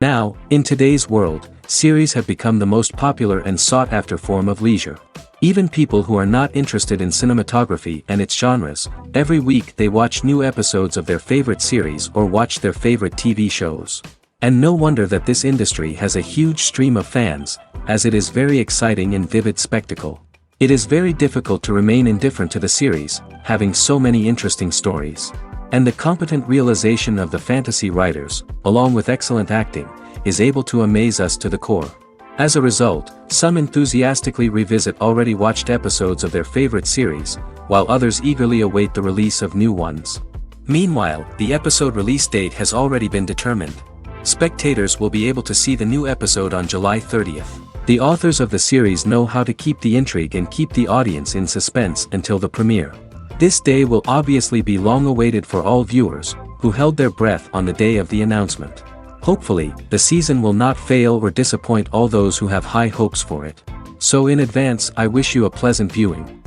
Now, in today's world, series have become the most popular and sought-after form of leisure. Even people who are not interested in cinematography and its genres, every week they watch new episodes of their favorite series or watch their favorite TV shows. And no wonder that this industry has a huge stream of fans, as it is very exciting and vivid spectacle. It is very difficult to remain indifferent to the series, having so many interesting stories. And the competent realization of the fantasy writers, along with excellent acting, is able to amaze us to the core. As a result, some enthusiastically revisit already watched episodes of their favorite series, while others eagerly await the release of new ones. Meanwhile, the episode release date has already been determined. Spectators will be able to see the new episode on July 30th. The authors of the series know how to keep the intrigue and keep the audience in suspense until the premiere. This day will obviously be long awaited for all viewers, who held their breath on the day of the announcement. Hopefully, the season will not fail or disappoint all those who have high hopes for it. So in advance, I wish you a pleasant viewing.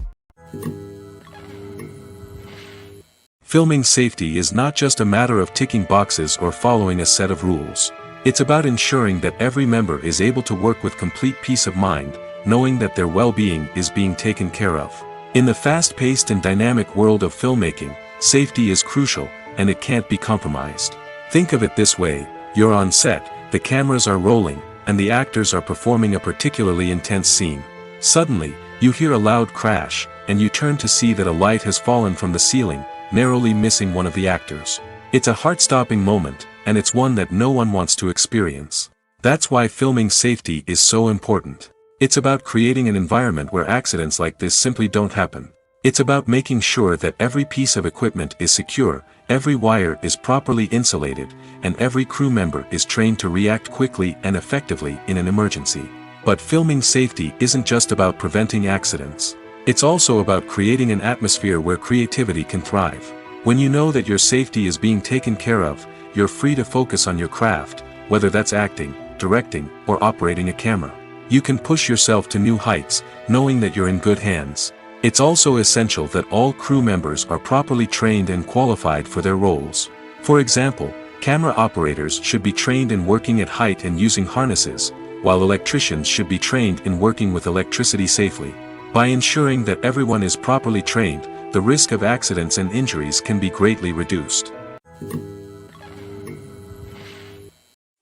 Filming safety is not just a matter of ticking boxes or following a set of rules. It's about ensuring that every member is able to work with complete peace of mind, knowing that their well-being is being taken care of. In the fast-paced and dynamic world of filmmaking, safety is crucial, and it can't be compromised. Think of it this way: you're on set, the cameras are rolling, and the actors are performing a particularly intense scene. Suddenly, you hear a loud crash, and you turn to see that a light has fallen from the ceiling, narrowly missing one of the actors. It's a heart-stopping moment, and it's one that no one wants to experience. That's why filming safety is so important. It's about creating an environment where accidents like this simply don't happen. It's about making sure that every piece of equipment is secure, every wire is properly insulated, and every crew member is trained to react quickly and effectively in an emergency. But filming safety isn't just about preventing accidents. It's also about creating an atmosphere where creativity can thrive. When you know that your safety is being taken care of, you're free to focus on your craft, whether that's acting, directing, or operating a camera. You can push yourself to new heights, knowing that you're in good hands. It's also essential that all crew members are properly trained and qualified for their roles. For example, camera operators should be trained in working at height and using harnesses, while electricians should be trained in working with electricity safely. By ensuring that everyone is properly trained, the risk of accidents and injuries can be greatly reduced.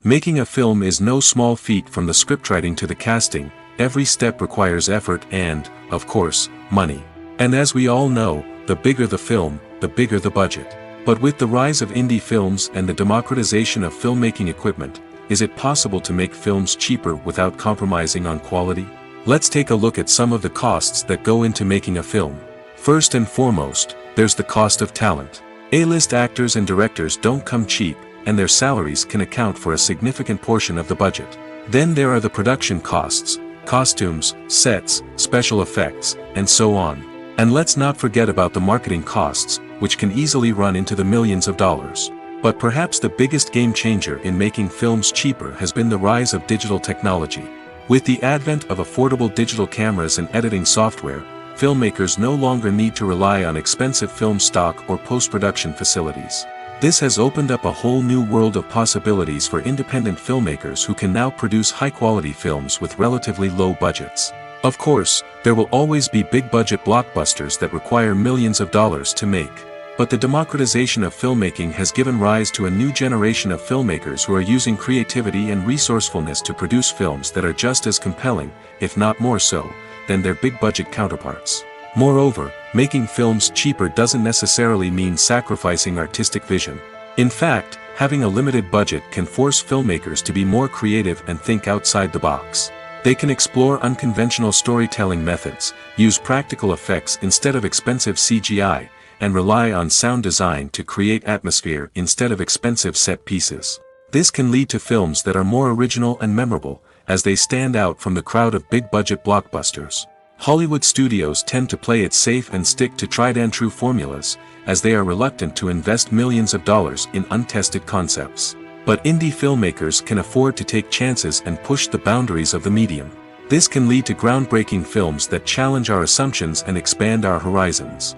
Making a film is no small feat. From the scriptwriting to the casting, every step requires effort and, of course, money. And as we all know, the bigger the film, the bigger the budget. But with the rise of indie films and the democratization of filmmaking equipment, is it possible to make films cheaper without compromising on quality? Let's take a look at some of the costs that go into making a film. First and foremost, there's the cost of talent. A-list actors and directors don't come cheap, and their salaries can account for a significant portion of the budget. Then there are the production costs, costumes, sets, special effects, and so on. And let's not forget about the marketing costs, which can easily run into the millions of dollars. But perhaps the biggest game changer in making films cheaper has been the rise of digital technology. With the advent of affordable digital cameras and editing software, filmmakers no longer need to rely on expensive film stock or post-production facilities. This has opened up a whole new world of possibilities for independent filmmakers who can now produce high-quality films with relatively low budgets. Of course, there will always be big-budget blockbusters that require millions of dollars to make. But the democratization of filmmaking has given rise to a new generation of filmmakers who are using creativity and resourcefulness to produce films that are just as compelling, if not more so, than their big-budget counterparts. Moreover, making films cheaper doesn't necessarily mean sacrificing artistic vision. In fact, having a limited budget can force filmmakers to be more creative and think outside the box. They can explore unconventional storytelling methods, use practical effects instead of expensive CGI, and rely on sound design to create atmosphere instead of expensive set pieces. This can lead to films that are more original and memorable, as they stand out from the crowd of big-budget blockbusters. Hollywood studios tend to play it safe and stick to tried-and-true formulas, as they are reluctant to invest millions of dollars in untested concepts. But indie filmmakers can afford to take chances and push the boundaries of the medium. This can lead to groundbreaking films that challenge our assumptions and expand our horizons.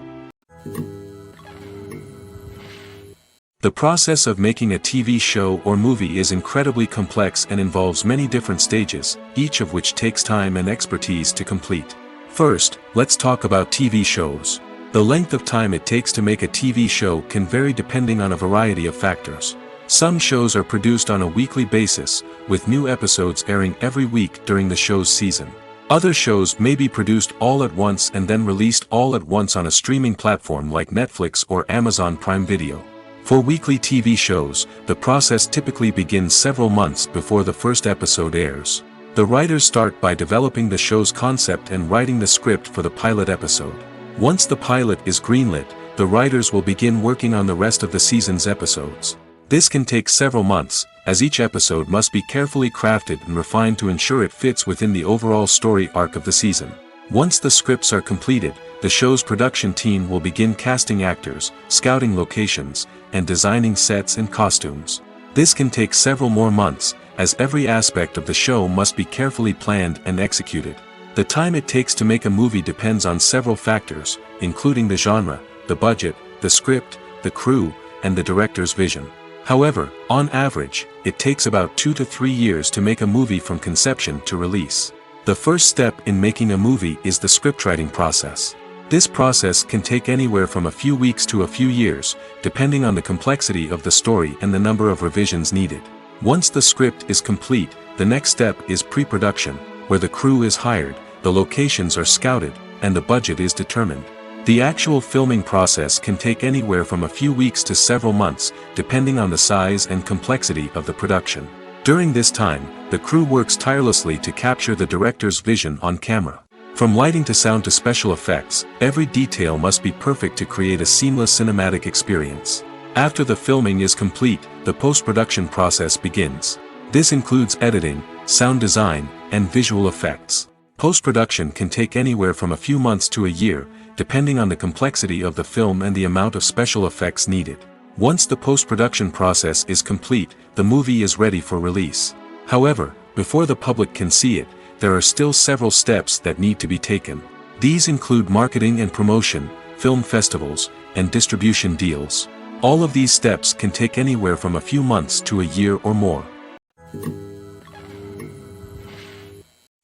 The process of making a TV show or movie is incredibly complex and involves many different stages, each of which takes time and expertise to complete. First, let's talk about TV shows. The length of time it takes to make a TV show can vary depending on a variety of factors. Some shows are produced on a weekly basis, with new episodes airing every week during the show's season. Other shows may be produced all at once and then released all at once on a streaming platform like Netflix or Amazon Prime Video. For weekly TV shows, the process typically begins several months before the first episode airs. The writers start by developing the show's concept and writing the script for the pilot episode. Once the pilot is greenlit, the writers will begin working on the rest of the season's episodes. This can take several months, as each episode must be carefully crafted and refined to ensure it fits within the overall story arc of the season. Once the scripts are completed, the show's production team will begin casting actors, scouting locations, and designing sets and costumes. This can take several more months, as every aspect of the show must be carefully planned and executed. The time it takes to make a movie depends on several factors, including the genre, the budget, the script, the crew, and the director's vision. However, on average, it takes about 2 to 3 years to make a movie from conception to release. The first step in making a movie is the scriptwriting process. This process can take anywhere from a few weeks to a few years, depending on the complexity of the story and the number of revisions needed. Once the script is complete, the next step is pre-production, where the crew is hired, the locations are scouted, and the budget is determined. The actual filming process can take anywhere from a few weeks to several months, depending on the size and complexity of the production. During this time, the crew works tirelessly to capture the director's vision on camera. From lighting to sound to special effects, every detail must be perfect to create a seamless cinematic experience. After the filming is complete, the post-production process begins. This includes editing, sound design, and visual effects. Post-production can take anywhere from a few months to a year, depending on the complexity of the film and the amount of special effects needed. Once the post-production process is complete, the movie is ready for release. However, before the public can see it, there are still several steps that need to be taken. These include marketing and promotion, film festivals, and distribution deals. All of these steps can take anywhere from a few months to a year or more.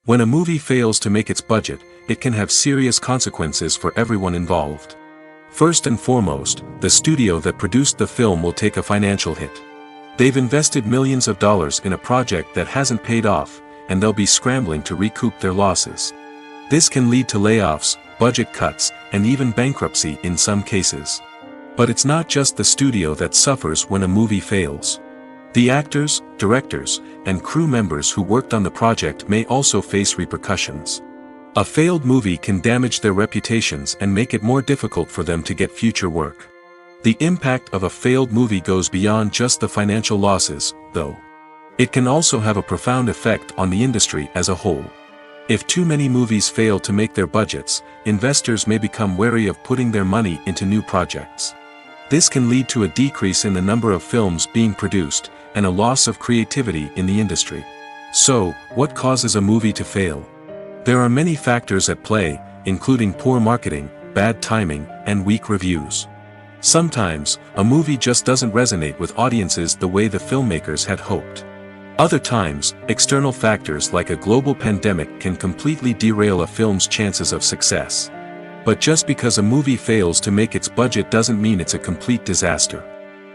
When a movie fails to make its budget, it can have serious consequences for everyone involved. First and foremost, the studio that produced the film will take a financial hit. They've invested millions of dollars in a project that hasn't paid off, and they'll be scrambling to recoup their losses. This can lead to layoffs, budget cuts, and even bankruptcy in some cases. But it's not just the studio that suffers when a movie fails. The actors, directors, and crew members who worked on the project may also face repercussions. A failed movie can damage their reputations and make it more difficult for them to get future work. The impact of a failed movie goes beyond just the financial losses, though. It can also have a profound effect on the industry as a whole. If too many movies fail to make their budgets, investors may become wary of putting their money into new projects. This can lead to a decrease in the number of films being produced, and a loss of creativity in the industry. So, what causes a movie to fail? There are many factors at play, including poor marketing, bad timing, and weak reviews. Sometimes, a movie just doesn't resonate with audiences the way the filmmakers had hoped. Other times, external factors like a global pandemic can completely derail a film's chances of success. But just because a movie fails to make its budget doesn't mean it's a complete disaster.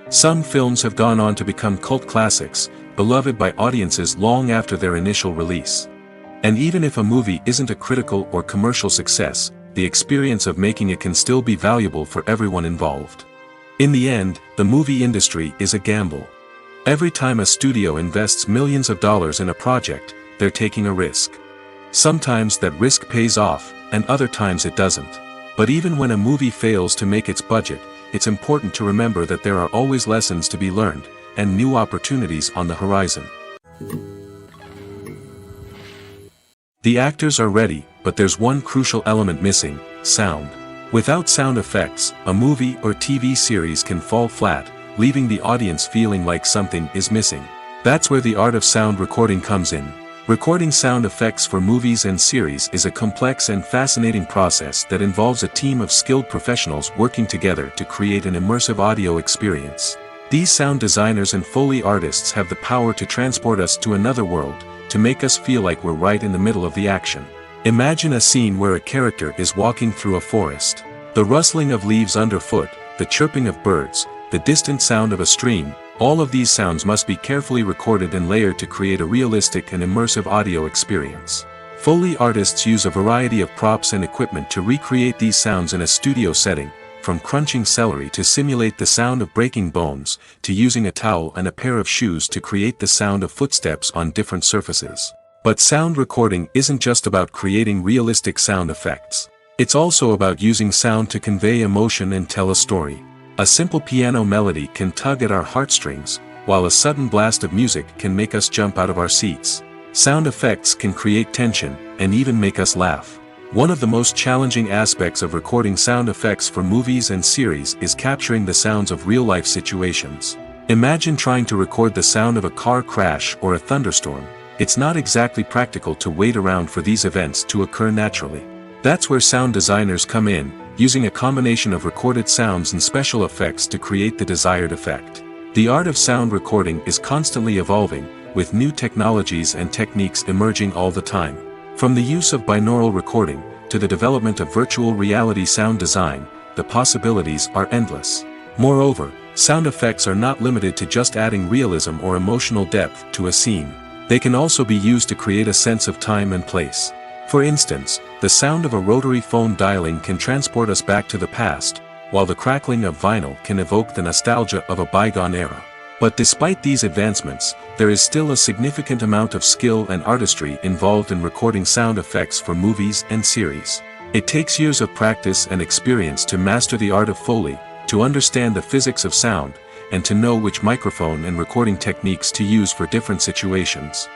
Some films have gone on to become cult classics, beloved by audiences long after their initial release. And even if a movie isn't a critical or commercial success, the experience of making it can still be valuable for everyone involved. In the end, the movie industry is a gamble. Every time a studio invests millions of dollars in a project, they're taking a risk. Sometimes that risk pays off, and other times it doesn't. But even when a movie fails to make its budget, it's important to remember that there are always lessons to be learned, and new opportunities on the horizon. The actors are ready, but there's one crucial element missing: sound. Without sound effects, a movie or TV series can fall flat, leaving the audience feeling like something is missing. That's where the art of sound recording comes in. Recording sound effects for movies and series is a complex and fascinating process that involves a team of skilled professionals working together to create an immersive audio experience. These sound designers and Foley artists have the power to transport us to another world, to make us feel like we're right in the middle of the action. Imagine a scene where a character is walking through a forest. The rustling of leaves underfoot, the chirping of birds, the distant sound of a stream, all of these sounds must be carefully recorded and layered to create a realistic and immersive audio experience. Foley artists use a variety of props and equipment to recreate these sounds in a studio setting, from crunching celery to simulate the sound of breaking bones, to using a towel and a pair of shoes to create the sound of footsteps on different surfaces. But sound recording isn't just about creating realistic sound effects. It's also about using sound to convey emotion and tell a story. A simple piano melody can tug at our heartstrings, while a sudden blast of music can make us jump out of our seats. Sound effects can create tension, and even make us laugh. One of the most challenging aspects of recording sound effects for movies and series is capturing the sounds of real-life situations. Imagine trying to record the sound of a car crash or a thunderstorm. It's not exactly practical to wait around for these events to occur naturally. That's where sound designers come in, using a combination of recorded sounds and special effects to create the desired effect. The art of sound recording is constantly evolving, with new technologies and techniques emerging all the time. From the use of binaural recording, to the development of virtual reality sound design, the possibilities are endless. Moreover, sound effects are not limited to just adding realism or emotional depth to a scene. They can also be used to create a sense of time and place. For instance, the sound of a rotary phone dialing can transport us back to the past, while the crackling of vinyl can evoke the nostalgia of a bygone era. But despite these advancements, there is still a significant amount of skill and artistry involved in recording sound effects for movies and series. It takes years of practice and experience to master the art of Foley, to understand the physics of sound, and to know which microphone and recording techniques to use for different situations.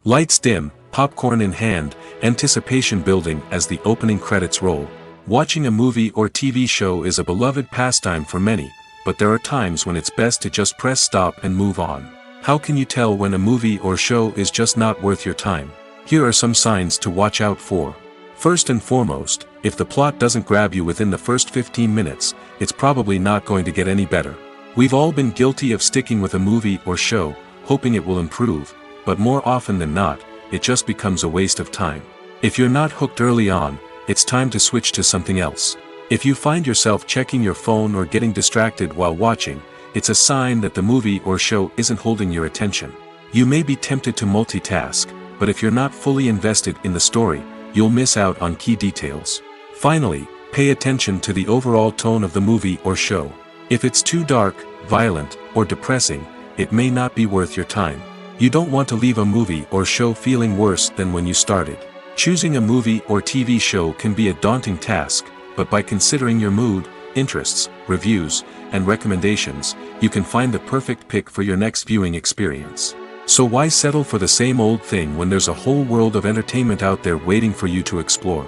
Lights dim, popcorn in hand, anticipation building as the opening credits roll. Watching a movie or TV show is a beloved pastime for many, but there are times when it's best to just press stop and move on. How can you tell when a movie or show is just not worth your time? Here are some signs to watch out for. First and foremost, if the plot doesn't grab you within the first 15 minutes, it's probably not going to get any better. We've all been guilty of sticking with a movie or show, hoping it will improve, but more often than not, it just becomes a waste of time. If you're not hooked early on, it's time to switch to something else. If you find yourself checking your phone or getting distracted while watching, it's a sign that the movie or show isn't holding your attention. You may be tempted to multitask, but if you're not fully invested in the story, you'll miss out on key details. Finally, pay attention to the overall tone of the movie or show. If it's too dark, violent, or depressing, it may not be worth your time. You don't want to leave a movie or show feeling worse than when you started. Choosing a movie or TV show can be a daunting task, but by considering your mood, interests, reviews, and recommendations, you can find the perfect pick for your next viewing experience. So why settle for the same old thing when there's a whole world of entertainment out there waiting for you to explore?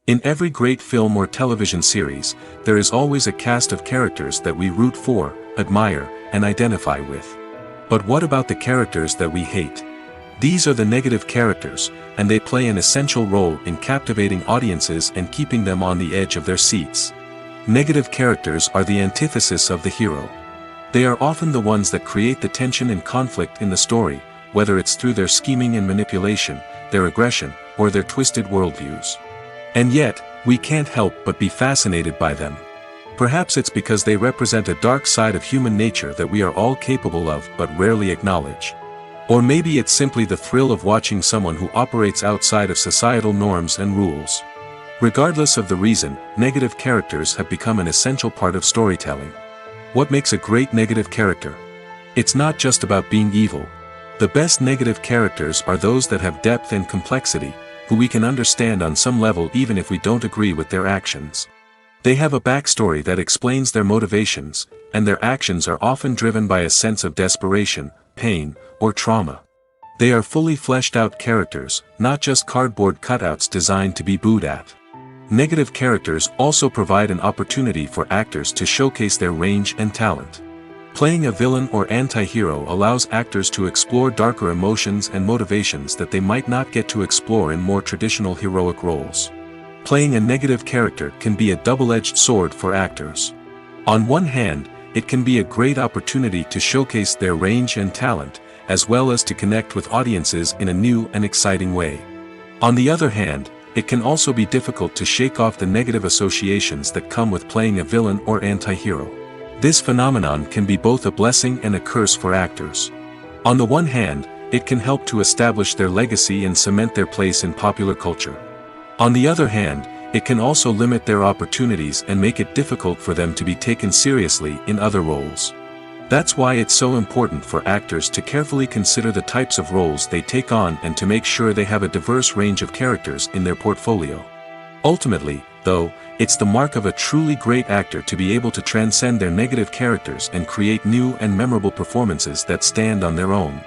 In every great film or television series, there is always a cast of characters that we root for, admire, and identify with. But what about the characters that we hate? These are the negative characters, and they play an essential role in captivating audiences and keeping them on the edge of their seats. Negative characters are the antithesis of the hero. They are often the ones that create the tension and conflict in the story, whether it's through their scheming and manipulation, their aggression, or their twisted worldviews. And yet, we can't help but be fascinated by them. Perhaps it's because they represent a dark side of human nature that we are all capable of but rarely acknowledge. Or maybe it's simply the thrill of watching someone who operates outside of societal norms and rules. Regardless of the reason, negative characters have become an essential part of storytelling. What makes a great negative character? It's not just about being evil. The best negative characters are those that have depth and complexity, who we can understand on some level even if we don't agree with their actions. They have a backstory that explains their motivations, and their actions are often driven by a sense of desperation, pain, or trauma. They are fully fleshed out characters, not just cardboard cutouts designed to be booed at. Negative characters also provide an opportunity for actors to showcase their range and talent. Playing a villain or anti-hero allows actors to explore darker emotions and motivations that they might not get to explore in more traditional heroic roles. Playing a negative character can be a double-edged sword for actors. On one hand, it can be a great opportunity to showcase their range and talent, as well as to connect with audiences in a new and exciting way. On the other hand, it can also be difficult to shake off the negative associations that come with playing a villain or anti-hero. This phenomenon can be both a blessing and a curse for actors. On the one hand, it can help to establish their legacy and cement their place in popular culture. On the other hand, it can also limit their opportunities and make it difficult for them to be taken seriously in other roles. That's why it's so important for actors to carefully consider the types of roles they take on and to make sure they have a diverse range of characters in their portfolio. Ultimately, though, it's the mark of a truly great actor to be able to transcend their negative characters and create new and memorable performances that stand on their own.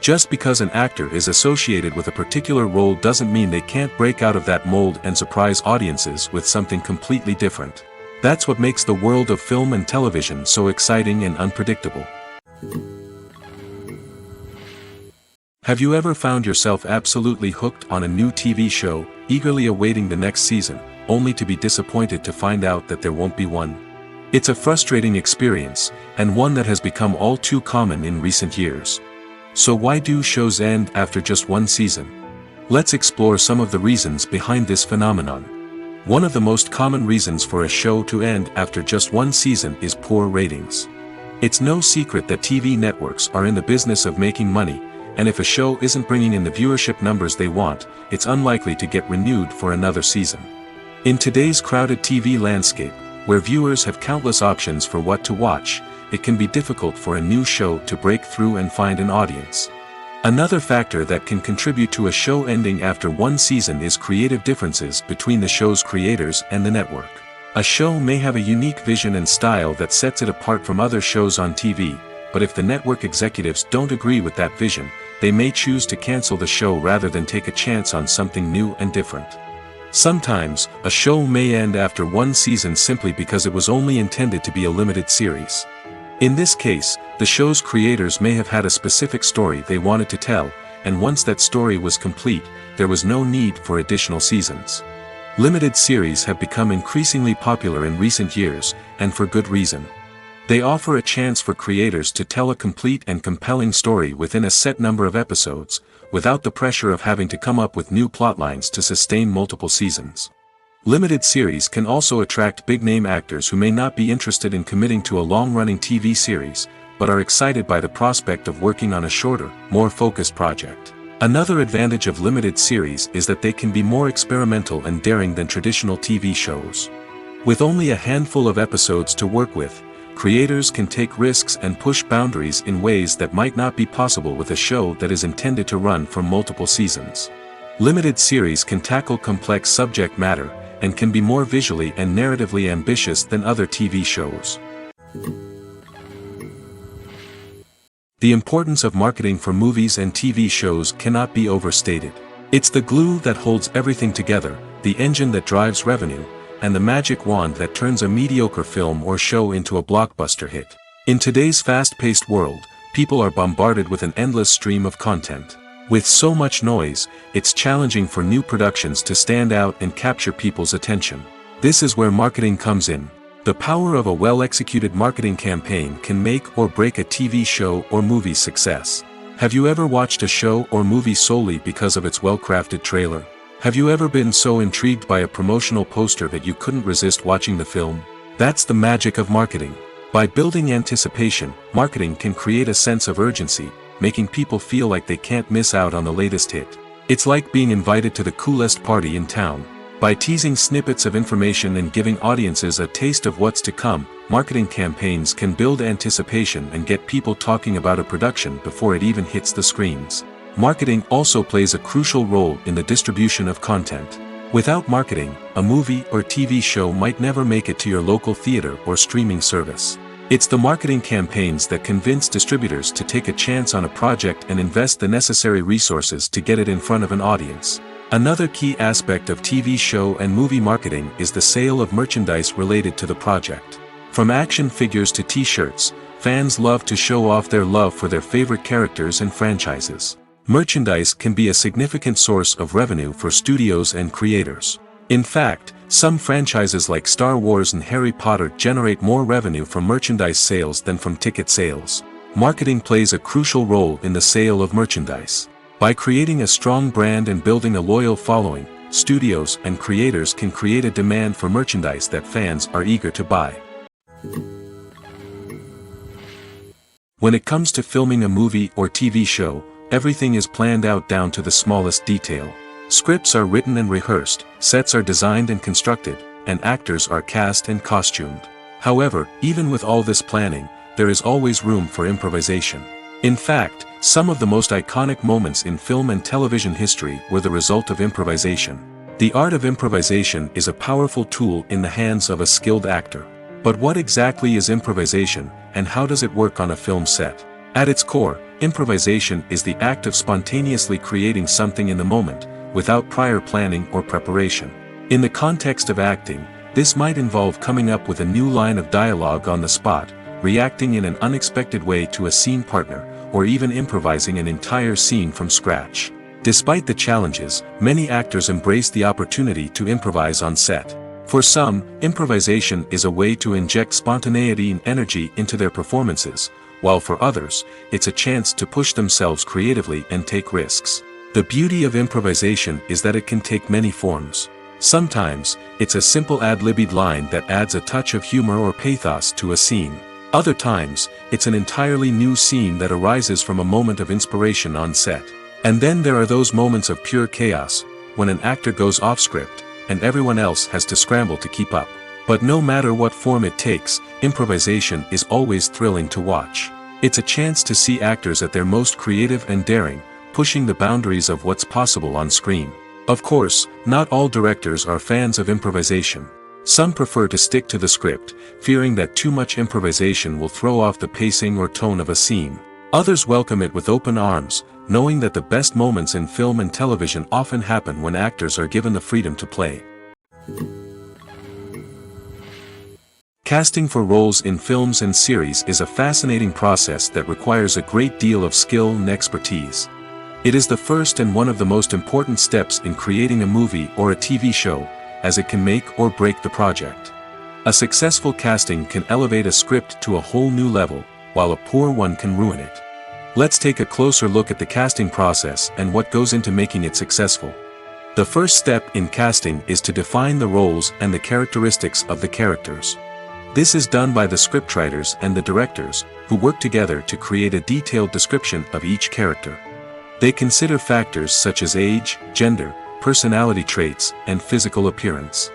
Just because an actor is associated with a particular role doesn't mean they can't break out of that mold and surprise audiences with something completely different. That's what makes the world of film and television so exciting and unpredictable. Have you ever found yourself absolutely hooked on a new TV show, eagerly awaiting the next season, only to be disappointed to find out that there won't be one? It's a frustrating experience, and one that has become all too common in recent years. So why do shows end after just one season? Let's explore some of the reasons behind this phenomenon. One of the most common reasons for a show to end after just one season is poor ratings. It's no secret that TV networks are in the business of making money, and if a show isn't bringing in the viewership numbers they want, it's unlikely to get renewed for another season. In today's crowded TV landscape, where viewers have countless options for what to watch, it can be difficult for a new show to break through and find an audience. Another factor that can contribute to a show ending after one season is creative differences between the show's creators and the network. A show may have a unique vision and style that sets it apart from other shows on TV, but if the network executives don't agree with that vision, they may choose to cancel the show rather than take a chance on something new and different. Sometimes, a show may end after one season simply because it was only intended to be a limited series. In this case, the show's creators may have had a specific story they wanted to tell, and once that story was complete, there was no need for additional seasons. Limited series have become increasingly popular in recent years, and for good reason. They offer a chance for creators to tell a complete and compelling story within a set number of episodes, without the pressure of having to come up with new plotlines to sustain multiple seasons. Limited series can also attract big-name actors who may not be interested in committing to a long-running TV series, but are excited by the prospect of working on a shorter, more focused project. Another advantage of limited series is that they can be more experimental and daring than traditional TV shows. With only a handful of episodes to work with, creators can take risks and push boundaries in ways that might not be possible with a show that is intended to run for multiple seasons. Limited series can tackle complex subject matter, and can be more visually and narratively ambitious than other TV shows. The importance of marketing for movies and TV shows cannot be overstated. It's the glue that holds everything together, the engine that drives revenue, and the magic wand that turns a mediocre film or show into a blockbuster hit. In today's fast-paced world, people are bombarded with an endless stream of content. With so much noise, it's challenging for new productions to stand out and capture people's attention. This is where marketing comes in. The power of a well-executed marketing campaign can make or break a TV show or movie's success. Have you ever watched a show or movie solely because of its well-crafted trailer? Have you ever been so intrigued by a promotional poster that you couldn't resist watching the film? That's the magic of marketing. By building anticipation, marketing can create a sense of urgency, making people feel like they can't miss out on the latest hit. It's like being invited to the coolest party in town. By teasing snippets of information and giving audiences a taste of what's to come, marketing campaigns can build anticipation and get people talking about a production before it even hits the screens. Marketing also plays a crucial role in the distribution of content. Without marketing, a movie or TV show might never make it to your local theater or streaming service. It's the marketing campaigns that convince distributors to take a chance on a project and invest the necessary resources to get it in front of an audience. Another key aspect of TV show and movie marketing is the sale of merchandise related to the project. From action figures to t-shirts, fans love to show off their love for their favorite characters and franchises. Merchandise can be a significant source of revenue for studios and creators. In fact, some franchises like Star Wars and Harry Potter generate more revenue from merchandise sales than from ticket sales. Marketing plays a crucial role in the sale of merchandise. By creating a strong brand and building a loyal following, studios and creators can create a demand for merchandise that fans are eager to buy. When it comes to filming a movie or TV show, everything is planned out down to the smallest detail. Scripts are written and rehearsed, sets are designed and constructed, and actors are cast and costumed. However, even with all this planning, there is always room for improvisation. In fact, some of the most iconic moments in film and television history were the result of improvisation. The art of improvisation is a powerful tool in the hands of a skilled actor. But what exactly is improvisation, and how does it work on a film set? At its core, improvisation is the act of spontaneously creating something in the moment, without prior planning or preparation. In the context of acting, this might involve coming up with a new line of dialogue on the spot, reacting in an unexpected way to a scene partner, or even improvising an entire scene from scratch. Despite the challenges, many actors embrace the opportunity to improvise on set. For some, improvisation is a way to inject spontaneity and energy into their performances, while for others, it's a chance to push themselves creatively and take risks. The beauty of improvisation is that it can take many forms. Sometimes, it's a simple ad-libbed line that adds a touch of humor or pathos to a scene. Other times, it's an entirely new scene that arises from a moment of inspiration on set. And then there are those moments of pure chaos, when an actor goes off script, and everyone else has to scramble to keep up. But no matter what form it takes, improvisation is always thrilling to watch. It's a chance to see actors at their most creative and daring, pushing the boundaries of what's possible on screen. Of course, not all directors are fans of improvisation. Some prefer to stick to the script, fearing that too much improvisation will throw off the pacing or tone of a scene. Others welcome it with open arms, knowing that the best moments in film and television often happen when actors are given the freedom to play. Casting for roles in films and series is a fascinating process that requires a great deal of skill and expertise. It is the first and one of the most important steps in creating a movie or a TV show, as it can make or break the project. A successful casting can elevate a script to a whole new level, while a poor one can ruin it. Let's take a closer look at the casting process and what goes into making it successful. The first step in casting is to define the roles and the characteristics of the characters. This is done by the scriptwriters and the directors, who work together to create a detailed description of each character. They consider factors such as age, gender, personality traits, and physical appearance.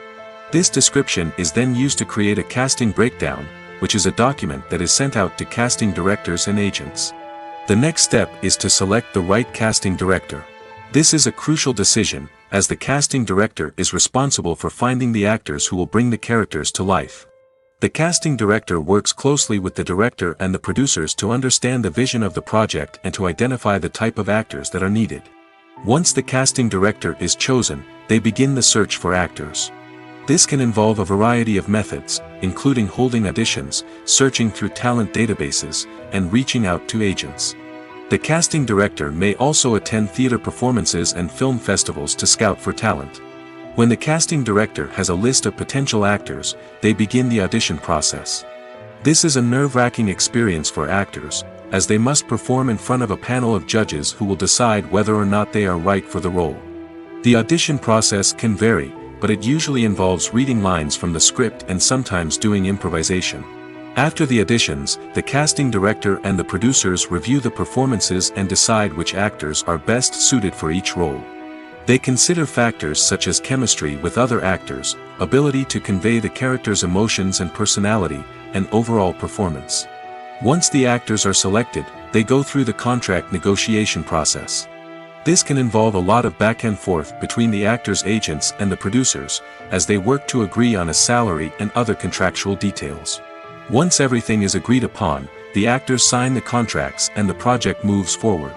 This description is then used to create a casting breakdown, which is a document that is sent out to casting directors and agents. The next step is to select the right casting director. This is a crucial decision, as the casting director is responsible for finding the actors who will bring the characters to life. The casting director works closely with the director and the producers to understand the vision of the project and to identify the type of actors that are needed. Once the casting director is chosen, they begin the search for actors. This can involve a variety of methods, including holding auditions, searching through talent databases, and reaching out to agents. The casting director may also attend theater performances and film festivals to scout for talent. When the casting director has a list of potential actors, they begin the audition process. This is a nerve-wracking experience for actors, as they must perform in front of a panel of judges who will decide whether or not they are right for the role. The audition process can vary, but it usually involves reading lines from the script and sometimes doing improvisation. After the auditions, the casting director and the producers review the performances and decide which actors are best suited for each role. They consider factors such as chemistry with other actors, ability to convey the character's emotions and personality, and overall performance. Once the actors are selected, they go through the contract negotiation process. This can involve a lot of back and forth between the actors' agents and the producers, as they work to agree on a salary and other contractual details. Once everything is agreed upon, the actors sign the contracts and the project moves forward.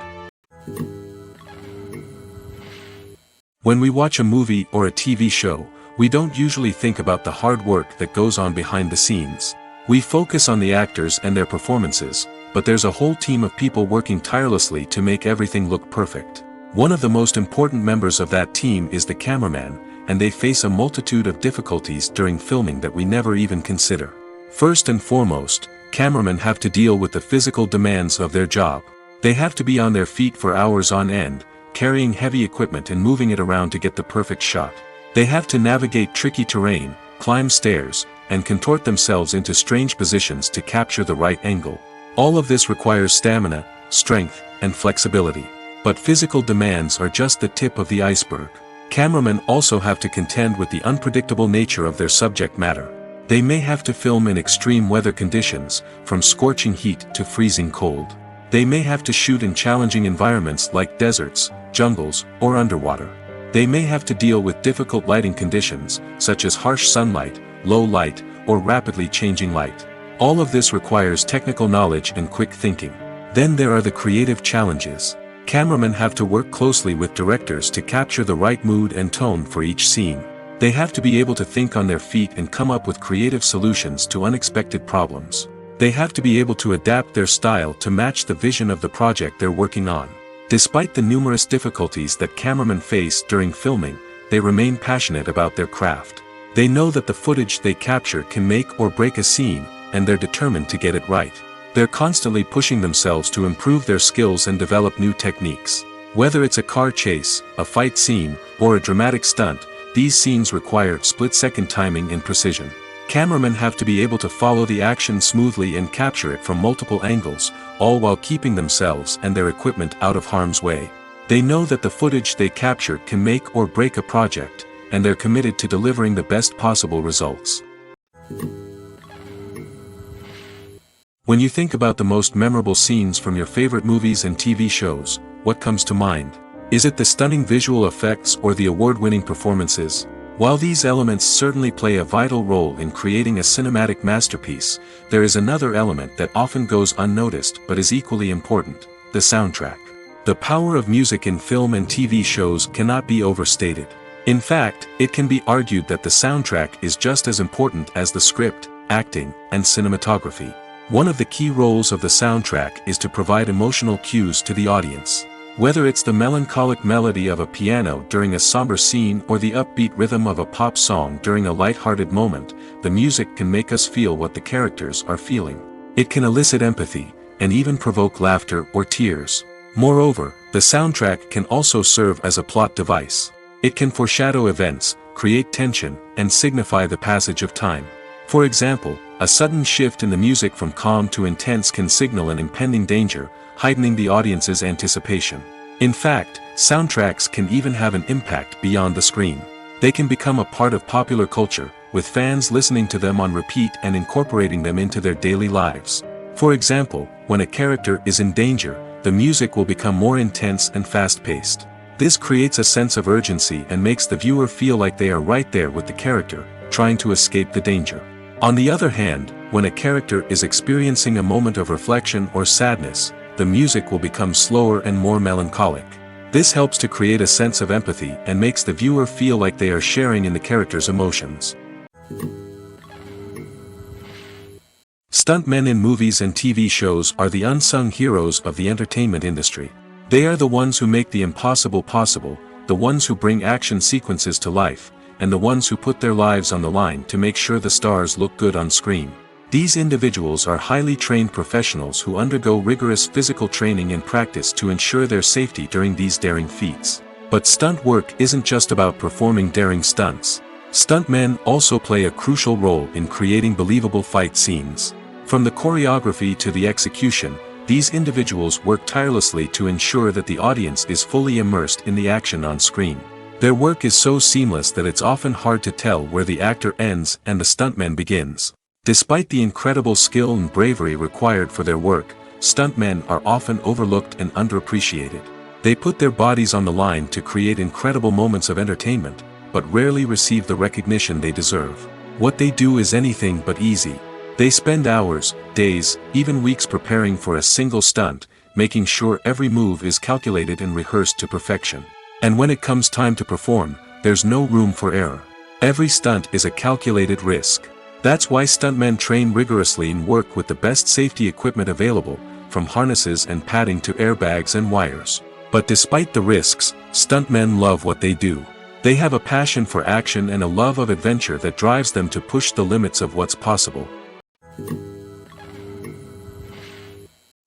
When we watch a movie or a TV show, we don't usually think about the hard work that goes on behind the scenes. We focus on the actors and their performances, but there's a whole team of people working tirelessly to make everything look perfect. One of the most important members of that team is the cameraman, and they face a multitude of difficulties during filming that we never even consider. First and foremost, cameramen have to deal with the physical demands of their job. They have to be on their feet for hours on end, carrying heavy equipment and moving it around to get the perfect shot. They have to navigate tricky terrain, climb stairs, and contort themselves into strange positions to capture the right angle. All of this requires stamina, strength, and flexibility. But physical demands are just the tip of the iceberg. Cameramen also have to contend with the unpredictable nature of their subject matter. They may have to film in extreme weather conditions, from scorching heat to freezing cold. They may have to shoot in challenging environments like deserts, jungles, or underwater. They may have to deal with difficult lighting conditions, such as harsh sunlight, low light, or rapidly changing light. All of this requires technical knowledge and quick thinking. Then there are the creative challenges. Cameramen have to work closely with directors to capture the right mood and tone for each scene. They have to be able to think on their feet and come up with creative solutions to unexpected problems. They have to be able to adapt their style to match the vision of the project they're working on. Despite the numerous difficulties that cameramen face during filming, they remain passionate about their craft. They know that the footage they capture can make or break a scene, and they're determined to get it right. They're constantly pushing themselves to improve their skills and develop new techniques. Whether it's a car chase, a fight scene, or a dramatic stunt, these scenes require split-second timing and precision. Cameramen have to be able to follow the action smoothly and capture it from multiple angles, all while keeping themselves and their equipment out of harm's way. They know that the footage they capture can make or break a project, and they're committed to delivering the best possible results. When you think about the most memorable scenes from your favorite movies and TV shows, what comes to mind? Is it the stunning visual effects or the award-winning performances? While these elements certainly play a vital role in creating a cinematic masterpiece, there is another element that often goes unnoticed but is equally important: the soundtrack. The power of music in film and TV shows cannot be overstated. In fact, it can be argued that the soundtrack is just as important as the script, acting, and cinematography. One of the key roles of the soundtrack is to provide emotional cues to the audience. Whether it's the melancholic melody of a piano during a somber scene or the upbeat rhythm of a pop song during a light-hearted moment, the music can make us feel what the characters are feeling. It can elicit empathy, and even provoke laughter or tears. Moreover, the soundtrack can also serve as a plot device. It can foreshadow events, create tension, and signify the passage of time. For example, a sudden shift in the music from calm to intense can signal an impending danger, heightening the audience's anticipation. In fact, soundtracks can even have an impact beyond the screen. They can become a part of popular culture, with fans listening to them on repeat and incorporating them into their daily lives. For example, when a character is in danger, the music will become more intense and fast-paced. This creates a sense of urgency and makes the viewer feel like they are right there with the character, trying to escape the danger. On the other hand, when a character is experiencing a moment of reflection or sadness, the music will become slower and more melancholic. This helps to create a sense of empathy and makes the viewer feel like they are sharing in the character's emotions. Stuntmen in movies and TV shows are the unsung heroes of the entertainment industry. They are the ones who make the impossible possible, the ones who bring action sequences to life, and the ones who put their lives on the line to make sure the stars look good on screen. These individuals are highly trained professionals who undergo rigorous physical training and practice to ensure their safety during these daring feats. But stunt work isn't just about performing daring stunts. Stuntmen also play a crucial role in creating believable fight scenes. From the choreography to the execution, these individuals work tirelessly to ensure that the audience is fully immersed in the action on screen. Their work is so seamless that it's often hard to tell where the actor ends and the stuntman begins. Despite the incredible skill and bravery required for their work, stuntmen are often overlooked and underappreciated. They put their bodies on the line to create incredible moments of entertainment, but rarely receive the recognition they deserve. What they do is anything but easy. They spend hours, days, even weeks preparing for a single stunt, making sure every move is calculated and rehearsed to perfection. And when it comes time to perform, there's no room for error. Every stunt is a calculated risk. That's why stuntmen train rigorously and work with the best safety equipment available, from harnesses and padding to airbags and wires. But despite the risks, stuntmen love what they do. They have a passion for action and a love of adventure that drives them to push the limits of what's possible.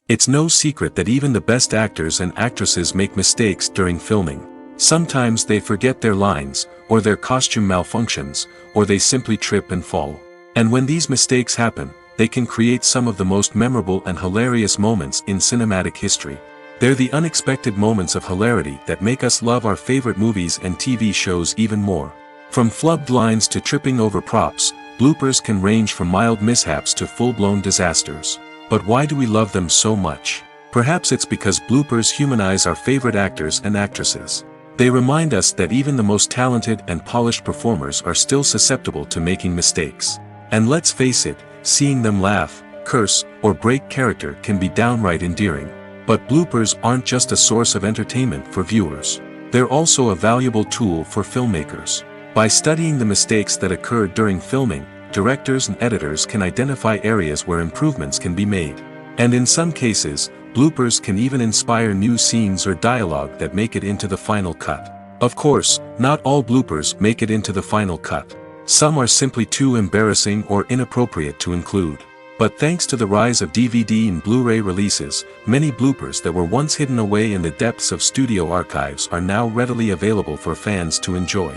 It's no secret that even the best actors and actresses make mistakes during filming. Sometimes they forget their lines, or their costume malfunctions, or they simply trip and fall. And when these mistakes happen, they can create some of the most memorable and hilarious moments in cinematic history. They're the unexpected moments of hilarity that make us love our favorite movies and TV shows even more. From flubbed lines to tripping over props, bloopers can range from mild mishaps to full-blown disasters. But why do we love them so much? Perhaps it's because bloopers humanize our favorite actors and actresses. They remind us that even the most talented and polished performers are still susceptible to making mistakes. And let's face it, seeing them laugh, curse, or break character can be downright endearing. But bloopers aren't just a source of entertainment for viewers. They're also a valuable tool for filmmakers. By studying the mistakes that occurred during filming, directors and editors can identify areas where improvements can be made. And in some cases, bloopers can even inspire new scenes or dialogue that make it into the final cut. Of course, not all bloopers make it into the final cut. Some are simply too embarrassing or inappropriate to include. But thanks to the rise of DVD and Blu-ray releases, many bloopers that were once hidden away in the depths of studio archives are now readily available for fans to enjoy.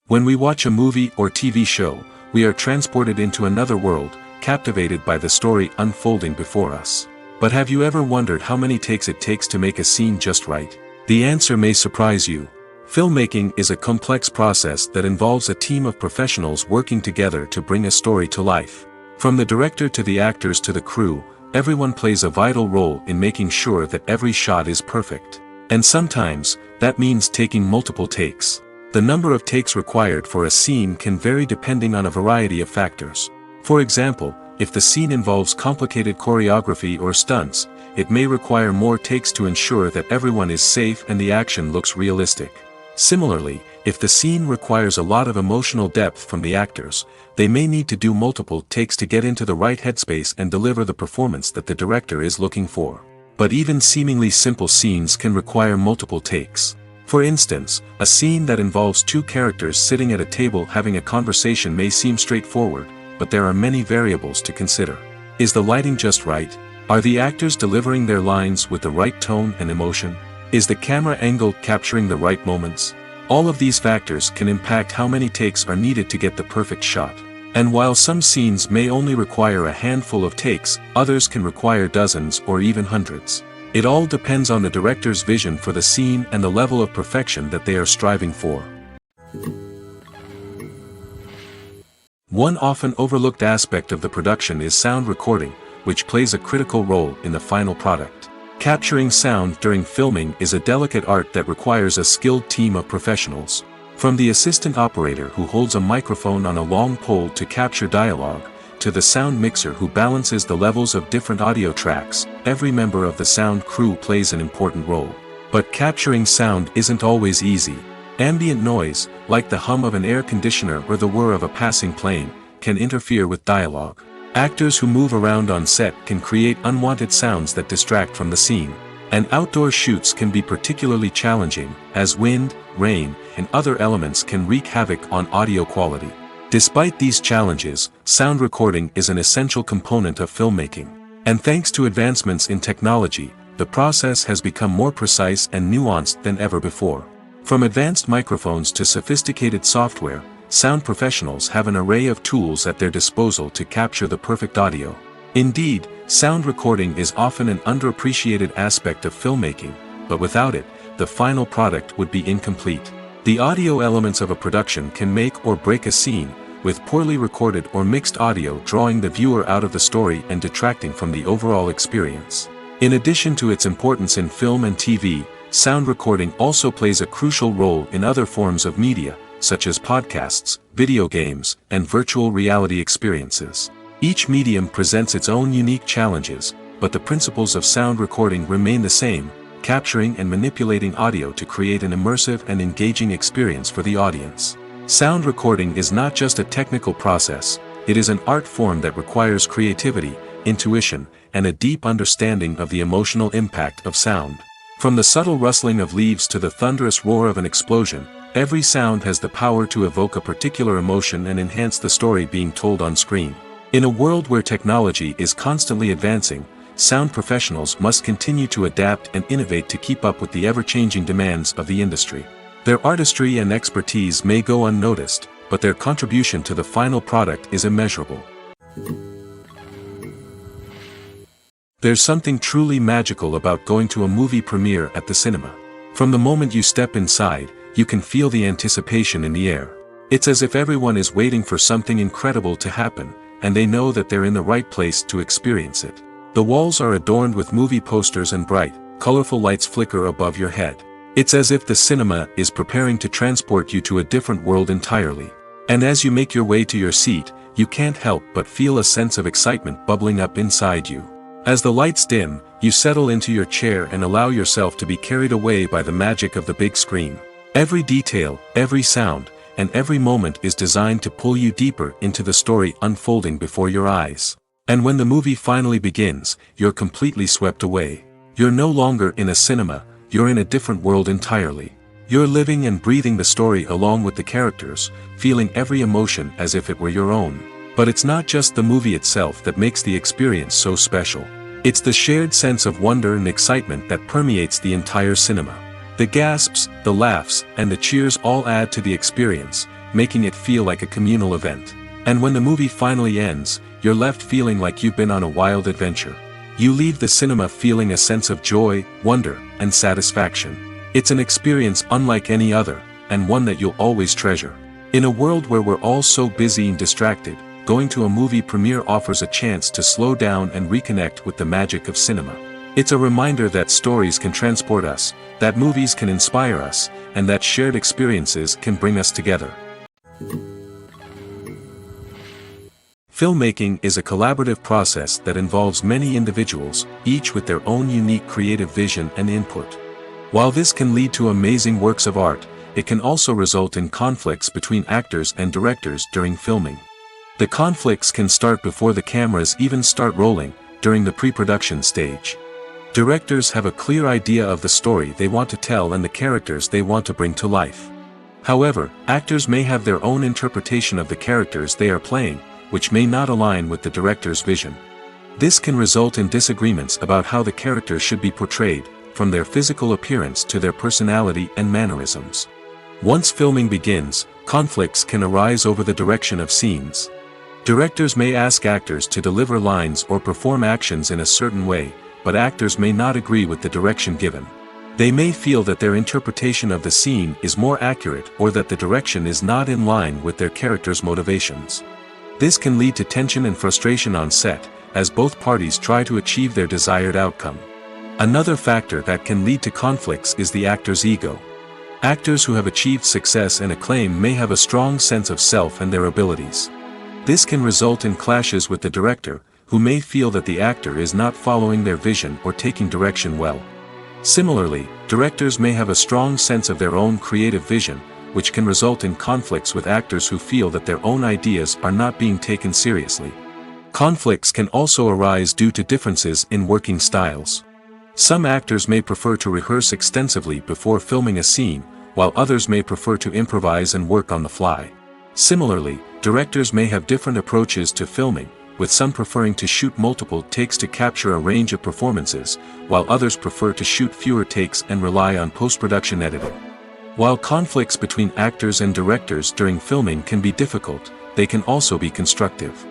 When we watch a movie or TV show, we are transported into another world, captivated by the story unfolding before us. But have you ever wondered how many takes it takes to make a scene just right? The answer may surprise you. Filmmaking is a complex process that involves a team of professionals working together to bring a story to life. From the director to the actors to the crew, everyone plays a vital role in making sure that every shot is perfect. And sometimes, that means taking multiple takes. The number of takes required for a scene can vary depending on a variety of factors. For example, if the scene involves complicated choreography or stunts, it may require more takes to ensure that everyone is safe and the action looks realistic. Similarly, if the scene requires a lot of emotional depth from the actors, they may need to do multiple takes to get into the right headspace and deliver the performance that the director is looking for. But even seemingly simple scenes can require multiple takes. For instance, a scene that involves two characters sitting at a table having a conversation may seem straightforward, but there are many variables to consider. Is the lighting just right? Are the actors delivering their lines with the right tone and emotion? Is the camera angle capturing the right moments? All of these factors can impact how many takes are needed to get the perfect shot. And while some scenes may only require a handful of takes, others can require dozens or even hundreds. It all depends on the director's vision for the scene and the level of perfection that they are striving for. One often overlooked aspect of the production is sound recording, which plays a critical role in the final product. Capturing sound during filming is a delicate art that requires a skilled team of professionals. From the assistant operator who holds a microphone on a long pole to capture dialogue, to the sound mixer who balances the levels of different audio tracks, every member of the sound crew plays an important role. But capturing sound isn't always easy. Ambient noise, like the hum of an air conditioner or the whir of a passing plane, can interfere with dialogue. Actors who move around on set can create unwanted sounds that distract from the scene. And outdoor shoots can be particularly challenging, as wind, rain, and other elements can wreak havoc on audio quality. Despite these challenges, sound recording is an essential component of filmmaking. And thanks to advancements in technology, the process has become more precise and nuanced than ever before. From advanced microphones to sophisticated software, sound professionals have an array of tools at their disposal to capture the perfect audio. Indeed, sound recording is often an underappreciated aspect of filmmaking, but without it, the final product would be incomplete. The audio elements of a production can make or break a scene, with poorly recorded or mixed audio drawing the viewer out of the story and detracting from the overall experience. In addition to its importance in film and TV, sound recording also plays a crucial role in other forms of media, such as podcasts, video games, and virtual reality experiences. Each medium presents its own unique challenges, but the principles of sound recording remain the same, capturing and manipulating audio to create an immersive and engaging experience for the audience. Sound recording is not just a technical process, it is an art form that requires creativity, intuition, and a deep understanding of the emotional impact of sound. From the subtle rustling of leaves to the thunderous roar of an explosion, every sound has the power to evoke a particular emotion and enhance the story being told on screen. In a world where technology is constantly advancing, sound professionals must continue to adapt and innovate to keep up with the ever-changing demands of the industry. Their artistry and expertise may go unnoticed, but their contribution to the final product is immeasurable. There's something truly magical about going to a movie premiere at the cinema. From the moment you step inside, you can feel the anticipation in the air. It's as if everyone is waiting for something incredible to happen, and they know that they're in the right place to experience it. The walls are adorned with movie posters and bright, colorful lights flicker above your head. It's as if the cinema is preparing to transport you to a different world entirely. And as you make your way to your seat, you can't help but feel a sense of excitement bubbling up inside you. As the lights dim, you settle into your chair and allow yourself to be carried away by the magic of the big screen. Every detail, every sound, and every moment is designed to pull you deeper into the story unfolding before your eyes. And when the movie finally begins, you're completely swept away. You're no longer in a cinema, you're in a different world entirely. You're living and breathing the story along with the characters, feeling every emotion as if it were your own. But it's not just the movie itself that makes the experience so special. It's the shared sense of wonder and excitement that permeates the entire cinema. The gasps, the laughs, and the cheers all add to the experience, making it feel like a communal event. And when the movie finally ends, you're left feeling like you've been on a wild adventure. You leave the cinema feeling a sense of joy, wonder, and satisfaction. It's an experience unlike any other, and one that you'll always treasure. In a world where we're all so busy and distracted, going to a movie premiere offers a chance to slow down and reconnect with the magic of cinema. It's a reminder that stories can transport us, that movies can inspire us, and that shared experiences can bring us together. Filmmaking is a collaborative process that involves many individuals, each with their own unique creative vision and input. While this can lead to amazing works of art, it can also result in conflicts between actors and directors during filming. The conflicts can start before the cameras even start rolling, during the pre-production stage. Directors have a clear idea of the story they want to tell and the characters they want to bring to life. However, actors may have their own interpretation of the characters they are playing, which may not align with the director's vision. This can result in disagreements about how the characters should be portrayed, from their physical appearance to their personality and mannerisms. Once filming begins, conflicts can arise over the direction of scenes. Directors may ask actors to deliver lines or perform actions in a certain way, but actors may not agree with the direction given. They may feel that their interpretation of the scene is more accurate or that the direction is not in line with their character's motivations. This can lead to tension and frustration on set, as both parties try to achieve their desired outcome. Another factor that can lead to conflicts is the actor's ego. Actors who have achieved success and acclaim may have a strong sense of self and their abilities. This can result in clashes with the director, who may feel that the actor is not following their vision or taking direction well. Similarly, directors may have a strong sense of their own creative vision, which can result in conflicts with actors who feel that their own ideas are not being taken seriously. Conflicts can also arise due to differences in working styles. Some actors may prefer to rehearse extensively before filming a scene, while others may prefer to improvise and work on the fly. Similarly, directors may have different approaches to filming, with some preferring to shoot multiple takes to capture a range of performances, while others prefer to shoot fewer takes and rely on post-production editing. While conflicts between actors and directors during filming can be difficult, they can also be constructive.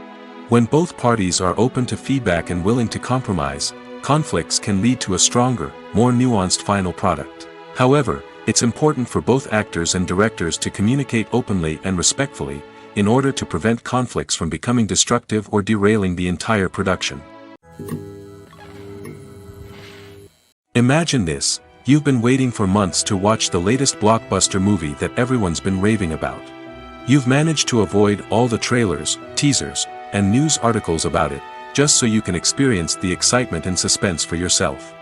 When both parties are open to feedback and willing to compromise, conflicts can lead to a stronger, more nuanced final product. However, it's important for both actors and directors to communicate openly and respectfully, in order to prevent conflicts from becoming destructive or derailing the entire production. Imagine this: you've been waiting for months to watch the latest blockbuster movie that everyone's been raving about. You've managed to avoid all the trailers, teasers, and news articles about it, just so you can experience the excitement and suspense for yourself.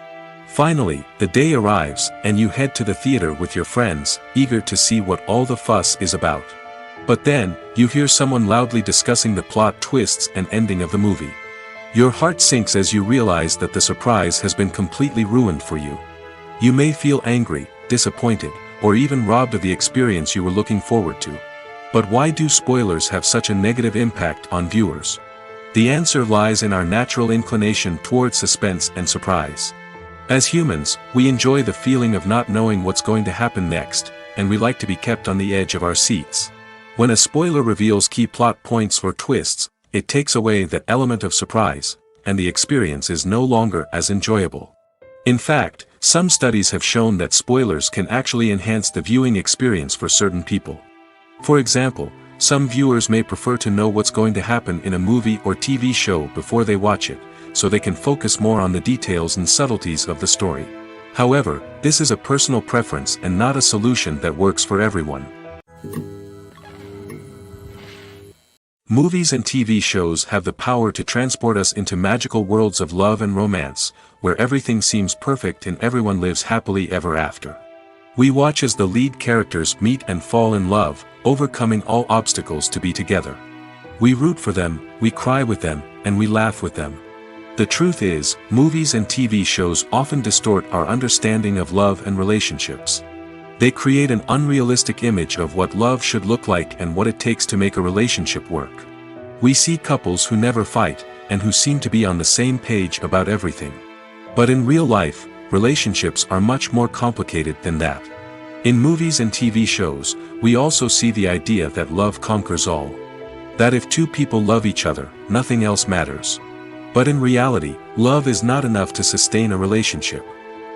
Finally, the day arrives, and you head to the theater with your friends, eager to see what all the fuss is about. But then, you hear someone loudly discussing the plot twists and ending of the movie. Your heart sinks as you realize that the surprise has been completely ruined for you. You may feel angry, disappointed, or even robbed of the experience you were looking forward to. But why do spoilers have such a negative impact on viewers? The answer lies in our natural inclination towards suspense and surprise. As humans, we enjoy the feeling of not knowing what's going to happen next, and we like to be kept on the edge of our seats. When a spoiler reveals key plot points or twists, it takes away that element of surprise, and the experience is no longer as enjoyable. In fact, some studies have shown that spoilers can actually enhance the viewing experience for certain people. For example, some viewers may prefer to know what's going to happen in a movie or TV show before they watch it, so they can focus more on the details and subtleties of the story. However, this is a personal preference and not a solution that works for everyone. Movies and TV shows have the power to transport us into magical worlds of love and romance, where everything seems perfect and everyone lives happily ever after. We watch as the lead characters meet and fall in love, overcoming all obstacles to be together. We root for them, we cry with them, and we laugh with them. The truth is, movies and TV shows often distort our understanding of love and relationships. They create an unrealistic image of what love should look like and what it takes to make a relationship work. We see couples who never fight, and who seem to be on the same page about everything. But in real life, relationships are much more complicated than that. In movies and TV shows, we also see the idea that love conquers all. That if two people love each other, nothing else matters. But in reality, love is not enough to sustain a relationship.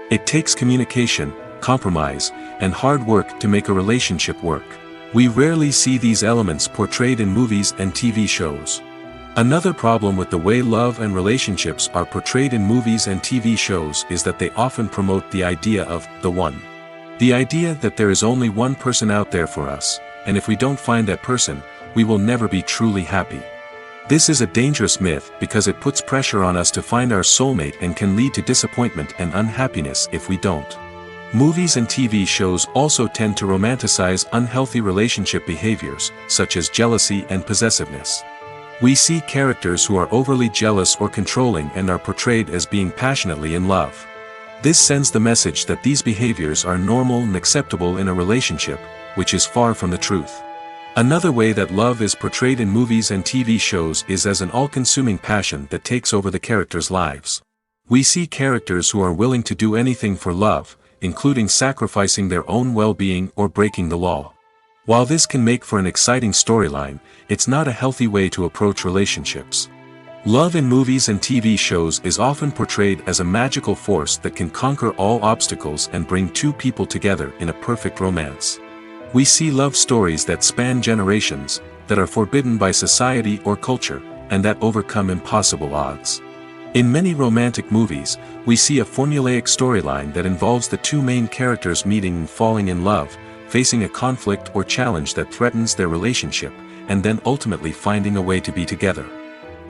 It takes communication, compromise, and hard work to make a relationship work. We rarely see these elements portrayed in movies and TV shows. Another problem with the way love and relationships are portrayed in movies and TV shows is that they often promote the idea of the one. The idea that there is only one person out there for us, and if we don't find that person, we will never be truly happy. This is a dangerous myth because it puts pressure on us to find our soulmate and can lead to disappointment and unhappiness if we don't. Movies and TV shows also tend to romanticize unhealthy relationship behaviors, such as jealousy and possessiveness. We see characters who are overly jealous or controlling and are portrayed as being passionately in love. This sends the message that these behaviors are normal and acceptable in a relationship, which is far from the truth. Another way that love is portrayed in movies and TV shows is as an all-consuming passion that takes over the characters' lives. We see characters who are willing to do anything for love, including sacrificing their own well-being or breaking the law. While this can make for an exciting storyline, it's not a healthy way to approach relationships. Love in movies and TV shows is often portrayed as a magical force that can conquer all obstacles and bring two people together in a perfect romance. We see love stories that span generations, that are forbidden by society or culture, and that overcome impossible odds. In many romantic movies, we see a formulaic storyline that involves the two main characters meeting and falling in love, facing a conflict or challenge that threatens their relationship, and then ultimately finding a way to be together.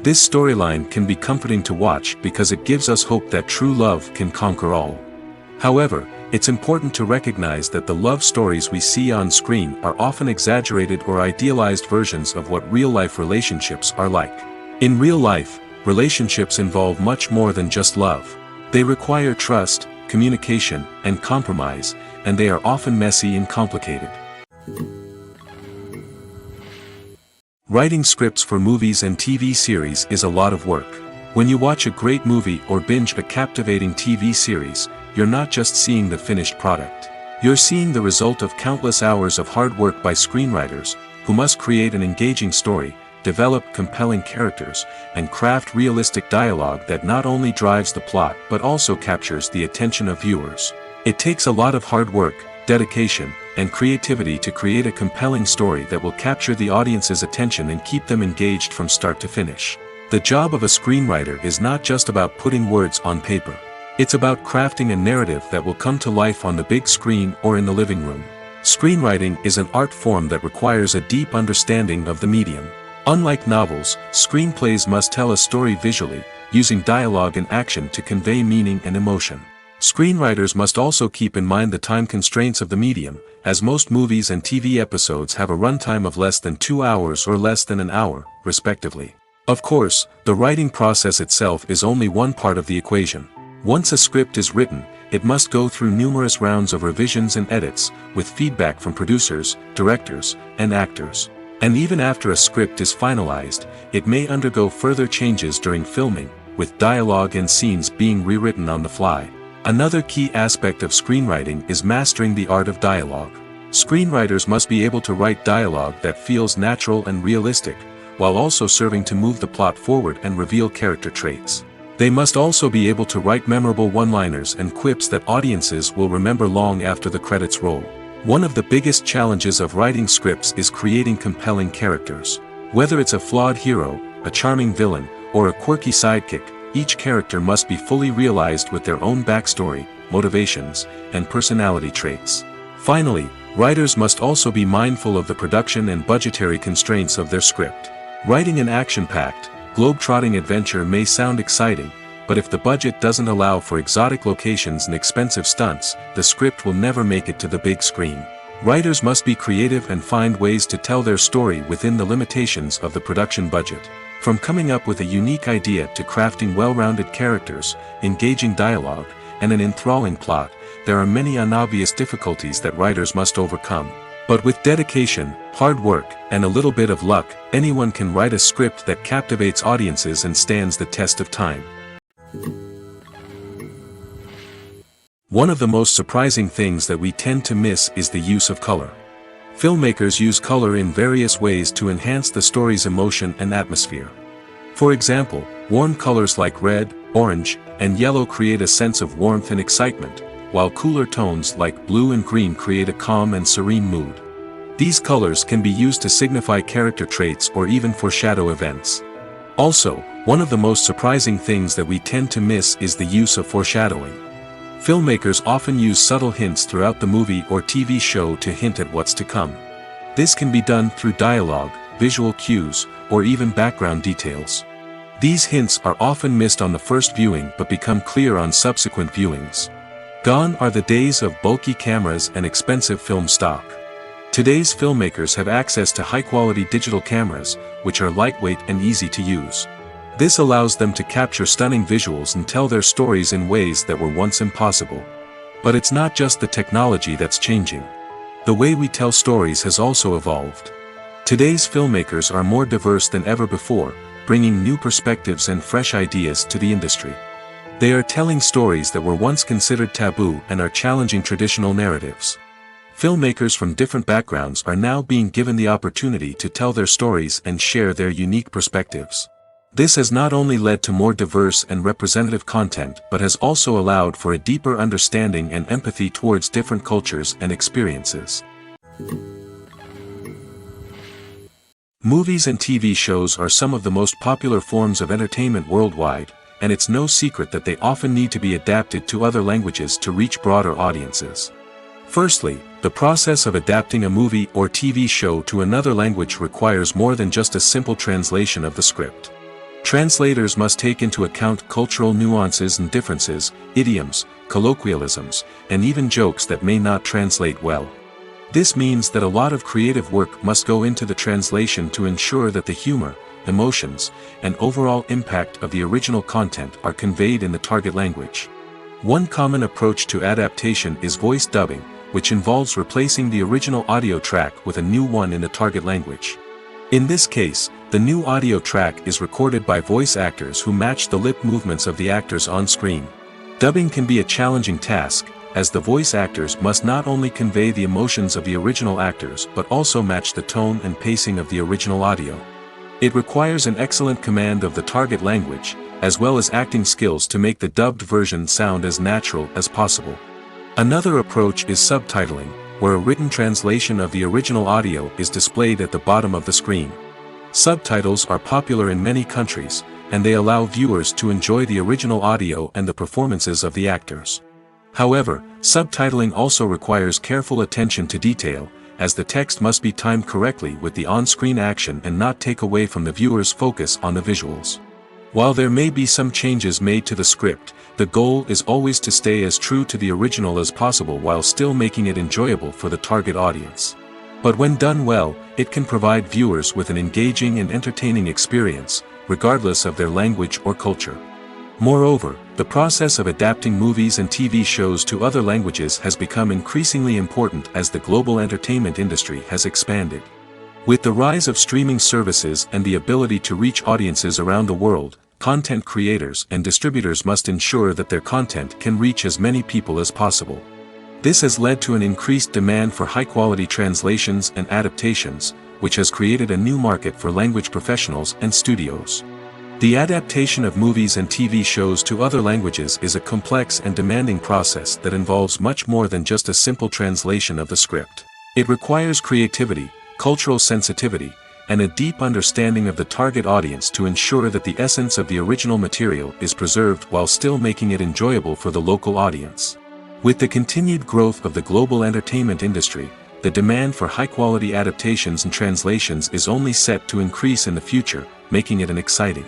This storyline can be comforting to watch because it gives us hope that true love can conquer all. However, it's important to recognize that the love stories we see on screen are often exaggerated or idealized versions of what real-life relationships are like. In real life, relationships involve much more than just love. They require trust, communication, and compromise, and they are often messy and complicated. Writing scripts for movies and TV series is a lot of work. When you watch a great movie or binge a captivating TV series, you're not just seeing the finished product. You're seeing the result of countless hours of hard work by screenwriters, who must create an engaging story, develop compelling characters, and craft realistic dialogue that not only drives the plot but also captures the attention of viewers. It takes a lot of hard work, dedication, and creativity to create a compelling story that will capture the audience's attention and keep them engaged from start to finish. The job of a screenwriter is not just about putting words on paper. It's about crafting a narrative that will come to life on the big screen or in the living room. Screenwriting is an art form that requires a deep understanding of the medium. Unlike novels, screenplays must tell a story visually, using dialogue and action to convey meaning and emotion. Screenwriters must also keep in mind the time constraints of the medium, as most movies and TV episodes have a runtime of less than 2 hours or less than an hour, respectively. Of course, the writing process itself is only one part of the equation. Once a script is written, it must go through numerous rounds of revisions and edits, with feedback from producers, directors, and actors. And even after a script is finalized, it may undergo further changes during filming, with dialogue and scenes being rewritten on the fly. Another key aspect of screenwriting is mastering the art of dialogue. Screenwriters must be able to write dialogue that feels natural and realistic, while also serving to move the plot forward and reveal character traits. They must also be able to write memorable one-liners and quips that audiences will remember long after the credits roll. One of the biggest challenges of writing scripts is creating compelling characters. Whether it's a flawed hero, a charming villain, or a quirky sidekick, each character must be fully realized with their own backstory, motivations, and personality traits. Finally, writers must also be mindful of the production and budgetary constraints of their script. Writing an action-packed, globe-trotting adventure may sound exciting, but if the budget doesn't allow for exotic locations and expensive stunts, the script will never make it to the big screen. Writers must be creative and find ways to tell their story within the limitations of the production budget. From coming up with a unique idea to crafting well-rounded characters, engaging dialogue, and an enthralling plot, there are many unobvious difficulties that writers must overcome. But with dedication, hard work, and a little bit of luck, anyone can write a script that captivates audiences and stands the test of time. One of the most surprising things that we tend to miss is the use of color. Filmmakers use color in various ways to enhance the story's emotion and atmosphere. For example, warm colors like red, orange, and yellow create a sense of warmth and excitement, while cooler tones like blue and green create a calm and serene mood. These colors can be used to signify character traits or even foreshadow events. Also, one of the most surprising things that we tend to miss is the use of foreshadowing. Filmmakers often use subtle hints throughout the movie or TV show to hint at what's to come. This can be done through dialogue, visual cues, or even background details. These hints are often missed on the first viewing but become clear on subsequent viewings. Gone are the days of bulky cameras and expensive film stock. Today's filmmakers have access to high-quality digital cameras, which are lightweight and easy to use. This allows them to capture stunning visuals and tell their stories in ways that were once impossible. But it's not just the technology that's changing. The way we tell stories has also evolved. Today's filmmakers are more diverse than ever before, bringing new perspectives and fresh ideas to the industry. They are telling stories that were once considered taboo and are challenging traditional narratives. Filmmakers from different backgrounds are now being given the opportunity to tell their stories and share their unique perspectives. This has not only led to more diverse and representative content but has also allowed for a deeper understanding and empathy towards different cultures and experiences. Movies and TV shows are some of the most popular forms of entertainment worldwide, and it's no secret that they often need to be adapted to other languages to reach broader audiences. Firstly, the process of adapting a movie or TV show to another language requires more than just a simple translation of the script. Translators must take into account cultural nuances and differences, idioms, colloquialisms, and even jokes that may not translate well. This means that a lot of creative work must go into the translation to ensure that the humor, emotions, and overall impact of the original content are conveyed in the target language. One common approach to adaptation is voice dubbing, which involves replacing the original audio track with a new one in the target language. In this case, the new audio track is recorded by voice actors who match the lip movements of the actors on screen. Dubbing can be a challenging task, as the voice actors must not only convey the emotions of the original actors but also match the tone and pacing of the original audio. It requires an excellent command of the target language, as well as acting skills to make the dubbed version sound as natural as possible. Another approach is subtitling, where a written translation of the original audio is displayed at the bottom of the screen. Subtitles are popular in many countries, and they allow viewers to enjoy the original audio and the performances of the actors. However, subtitling also requires careful attention to detail, as the text must be timed correctly with the on-screen action and not take away from the viewer's focus on the visuals. While there may be some changes made to the script, the goal is always to stay as true to the original as possible while still making it enjoyable for the target audience. But when done well, it can provide viewers with an engaging and entertaining experience, regardless of their language or culture. Moreover, the process of adapting movies and TV shows to other languages has become increasingly important as the global entertainment industry has expanded. With the rise of streaming services and the ability to reach audiences around the world, content creators and distributors must ensure that their content can reach as many people as possible. This has led to an increased demand for high-quality translations and adaptations, which has created a new market for language professionals and studios. The adaptation of movies and TV shows to other languages is a complex and demanding process that involves much more than just a simple translation of the script. It requires creativity, cultural sensitivity, and a deep understanding of the target audience to ensure that the essence of the original material is preserved while still making it enjoyable for the local audience. With the continued growth of the global entertainment industry, the demand for high-quality adaptations and translations is only set to increase in the future, making it an exciting.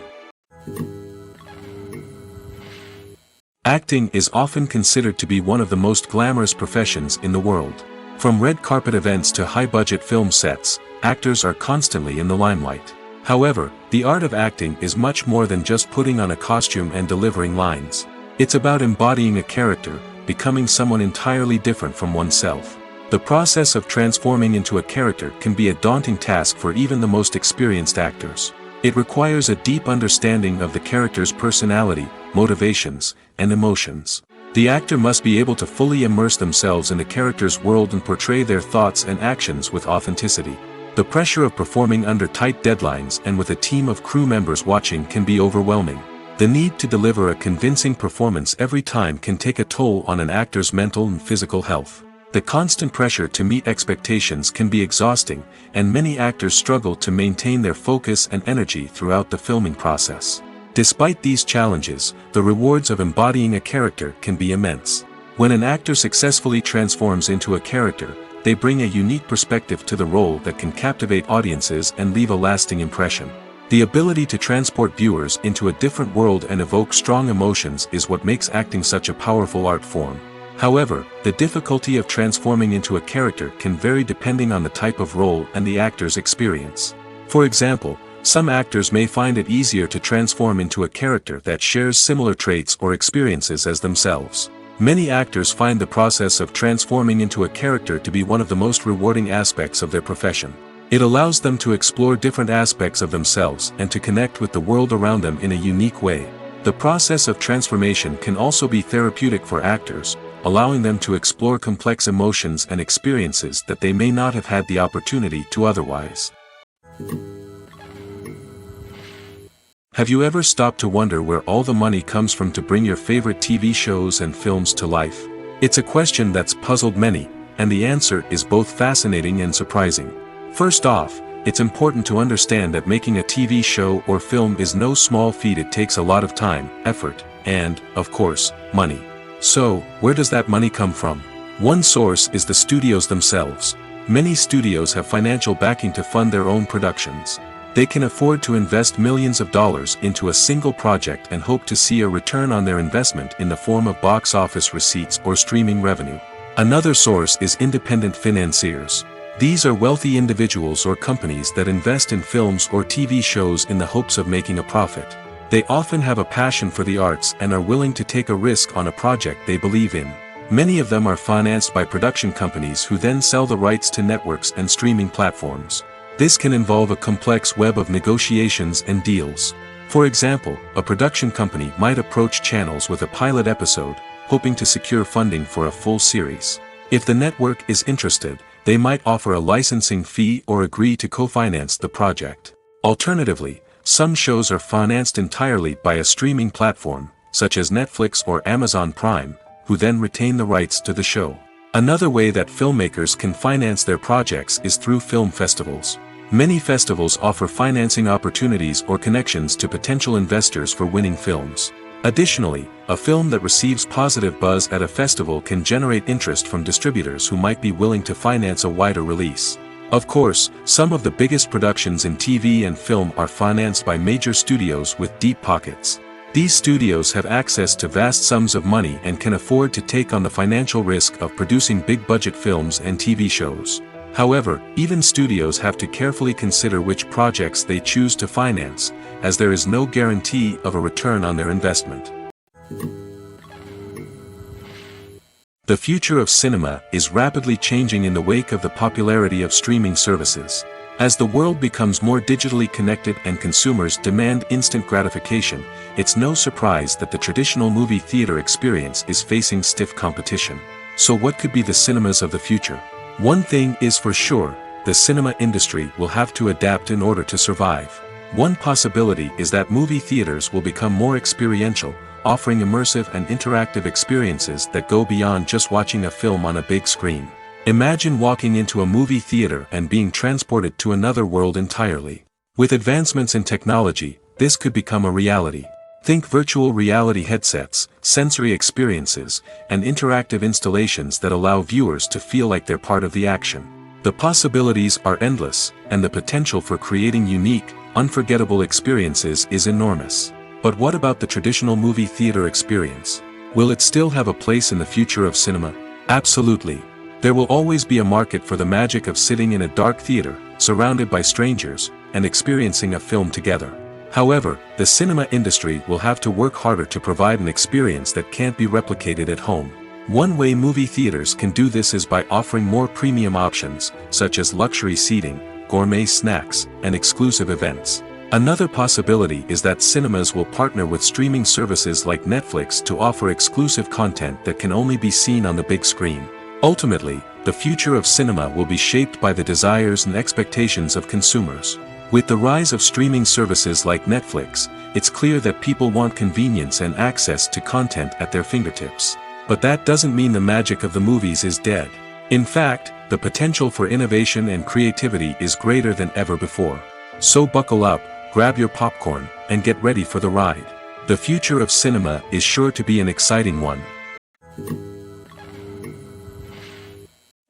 Acting is often considered to be one of the most glamorous professions in the world. From red carpet events to high-budget film sets, actors are constantly in the limelight. However, the art of acting is much more than just putting on a costume and delivering lines. It's about embodying a character, becoming someone entirely different from oneself. The process of transforming into a character can be a daunting task for even the most experienced actors. It requires a deep understanding of the character's personality, motivations, and emotions. The actor must be able to fully immerse themselves in the character's world and portray their thoughts and actions with authenticity. The pressure of performing under tight deadlines and with a team of crew members watching can be overwhelming. The need to deliver a convincing performance every time can take a toll on an actor's mental and physical health. The constant pressure to meet expectations can be exhausting, and many actors struggle to maintain their focus and energy throughout the filming process. Despite these challenges, the rewards of embodying a character can be immense. When an actor successfully transforms into a character, they bring a unique perspective to the role that can captivate audiences and leave a lasting impression. The ability to transport viewers into a different world and evoke strong emotions is what makes acting such a powerful art form. However, the difficulty of transforming into a character can vary depending on the type of role and the actor's experience. For example, some actors may find it easier to transform into a character that shares similar traits or experiences as themselves. Many actors find the process of transforming into a character to be one of the most rewarding aspects of their profession. It allows them to explore different aspects of themselves and to connect with the world around them in a unique way. The process of transformation can also be therapeutic for actors, allowing them to explore complex emotions and experiences that they may not have had the opportunity to otherwise. Have you ever stopped to wonder where all the money comes from to bring your favorite TV shows and films to life? It's a question that's puzzled many, and the answer is both fascinating and surprising. First off, it's important to understand that making a TV show or film is no small feat. It takes a lot of time, effort, and, of course, money. So, where does that money come from? One source is the studios themselves. Many studios have financial backing to fund their own productions. They can afford to invest millions of dollars into a single project and hope to see a return on their investment in the form of box office receipts or streaming revenue. Another source is independent financiers. These are wealthy individuals or companies that invest in films or TV shows in the hopes of making a profit. They often have a passion for the arts and are willing to take a risk on a project they believe in. Many of them are financed by production companies who then sell the rights to networks and streaming platforms. This can involve a complex web of negotiations and deals. For example, a production company might approach channels with a pilot episode, hoping to secure funding for a full series. If the network is interested, they might offer a licensing fee or agree to co-finance the project. Alternatively, some shows are financed entirely by a streaming platform, such as Netflix or Amazon Prime, who then retain the rights to the show. Another way that filmmakers can finance their projects is through film festivals. Many festivals offer financing opportunities or connections to potential investors for winning films. Additionally, a film that receives positive buzz at a festival can generate interest from distributors who might be willing to finance a wider release. Of course, some of the biggest productions in TV and film are financed by major studios with deep pockets. These studios have access to vast sums of money and can afford to take on the financial risk of producing big-budget films and TV shows. However, even studios have to carefully consider which projects they choose to finance, as there is no guarantee of a return on their investment. The future of cinema is rapidly changing in the wake of the popularity of streaming services. As the world becomes more digitally connected and consumers demand instant gratification, it's no surprise that the traditional movie theater experience is facing stiff competition. So what could be the cinemas of the future? One thing is for sure, the cinema industry will have to adapt in order to survive. One possibility is that movie theaters will become more experiential, offering immersive and interactive experiences that go beyond just watching a film on a big screen. Imagine walking into a movie theater and being transported to another world entirely. With advancements in technology, this could become a reality. Think virtual reality headsets, sensory experiences, and interactive installations that allow viewers to feel like they're part of the action. The possibilities are endless, and the potential for creating unique, unforgettable experiences is enormous. But what about the traditional movie theater experience? Will it still have a place in the future of cinema? Absolutely. There will always be a market for the magic of sitting in a dark theater, surrounded by strangers, and experiencing a film together. However, the cinema industry will have to work harder to provide an experience that can't be replicated at home. One way movie theaters can do this is by offering more premium options, such as luxury seating, gourmet snacks, and exclusive events. Another possibility is that cinemas will partner with streaming services like Netflix to offer exclusive content that can only be seen on the big screen. Ultimately, the future of cinema will be shaped by the desires and expectations of consumers. With the rise of streaming services like Netflix, it's clear that people want convenience and access to content at their fingertips. But that doesn't mean the magic of the movies is dead. In fact, the potential for innovation and creativity is greater than ever before. So buckle up, grab your popcorn, and get ready for the ride. The future of cinema is sure to be an exciting one.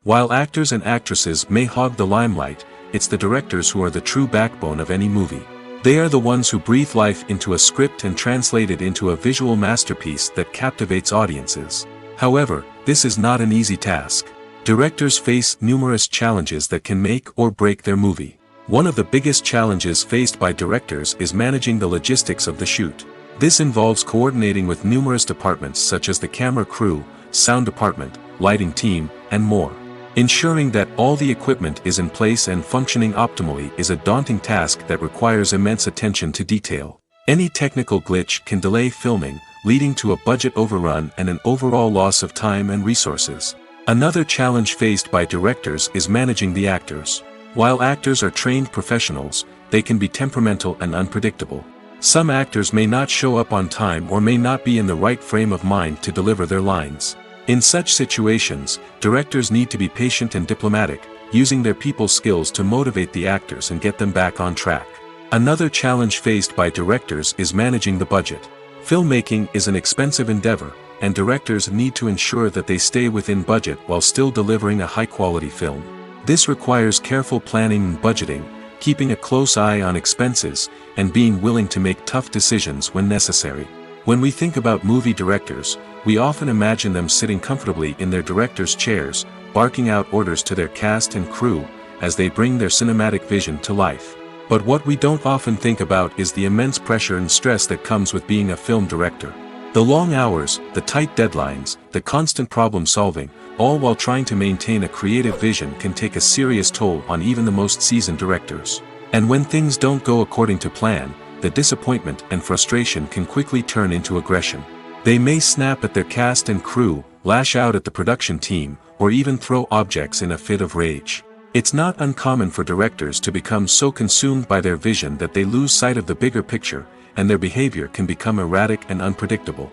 While actors and actresses may hog the limelight, it's the directors who are the true backbone of any movie. They are the ones who breathe life into a script and translate it into a visual masterpiece that captivates audiences. However, this is not an easy task. Directors face numerous challenges that can make or break their movie. One of the biggest challenges faced by directors is managing the logistics of the shoot. This involves coordinating with numerous departments such as the camera crew, sound department, lighting team, and more. Ensuring that all the equipment is in place and functioning optimally is a daunting task that requires immense attention to detail. Any technical glitch can delay filming, leading to a budget overrun and an overall loss of time and resources. Another challenge faced by directors is managing the actors. While actors are trained professionals, they can be temperamental and unpredictable. Some actors may not show up on time or may not be in the right frame of mind to deliver their lines. In such situations, directors need to be patient and diplomatic, using their people skills to motivate the actors and get them back on track. Another challenge faced by directors is managing the budget. Filmmaking is an expensive endeavor, and directors need to ensure that they stay within budget while still delivering a high-quality film. This requires careful planning and budgeting, keeping a close eye on expenses, and being willing to make tough decisions when necessary. When we think about movie directors, we often imagine them sitting comfortably in their director's chairs, barking out orders to their cast and crew, as they bring their cinematic vision to life. But what we don't often think about is the immense pressure and stress that comes with being a film director. The long hours, the tight deadlines, the constant problem solving, all while trying to maintain a creative vision can take a serious toll on even the most seasoned directors. And when things don't go according to plan, the disappointment and frustration can quickly turn into aggression. They may snap at their cast and crew, lash out at the production team, or even throw objects in a fit of rage. It's not uncommon for directors to become so consumed by their vision that they lose sight of the bigger picture, and their behavior can become erratic and unpredictable.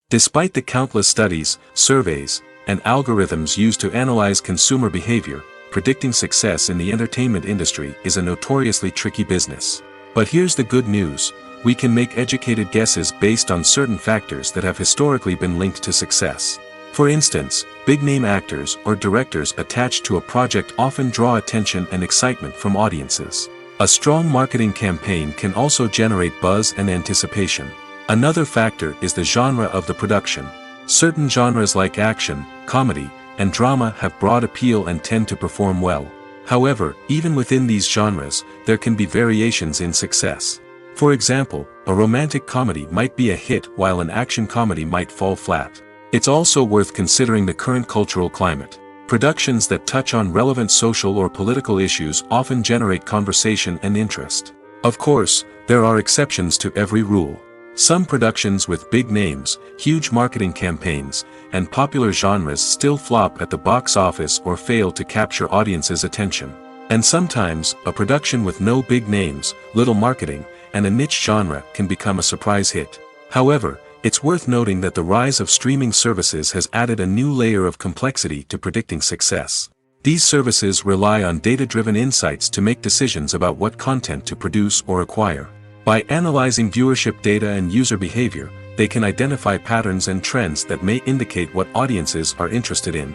Despite the countless studies, surveys, and algorithms used to analyze consumer behavior, predicting success in the entertainment industry is a notoriously tricky business. But here's the good news: we can make educated guesses based on certain factors that have historically been linked to success. For instance, big-name actors or directors attached to a project often draw attention and excitement from audiences. A strong marketing campaign can also generate buzz and anticipation. Another factor is the genre of the production. Certain genres like action, comedy, and drama have broad appeal and tend to perform well. However, even within these genres, there can be variations in success. For example, a romantic comedy might be a hit while an action comedy might fall flat. It's also worth considering the current cultural climate. Productions that touch on relevant social or political issues often generate conversation and interest. Of course, there are exceptions to every rule. Some productions with big names, huge marketing campaigns, and popular genres still flop at the box office or fail to capture audiences' attention. And sometimes, a production with no big names, little marketing, and a niche genre can become a surprise hit. However, it's worth noting that the rise of streaming services has added a new layer of complexity to predicting success. These services rely on data-driven insights to make decisions about what content to produce or acquire. By analyzing viewership data and user behavior, they can identify patterns and trends that may indicate what audiences are interested in.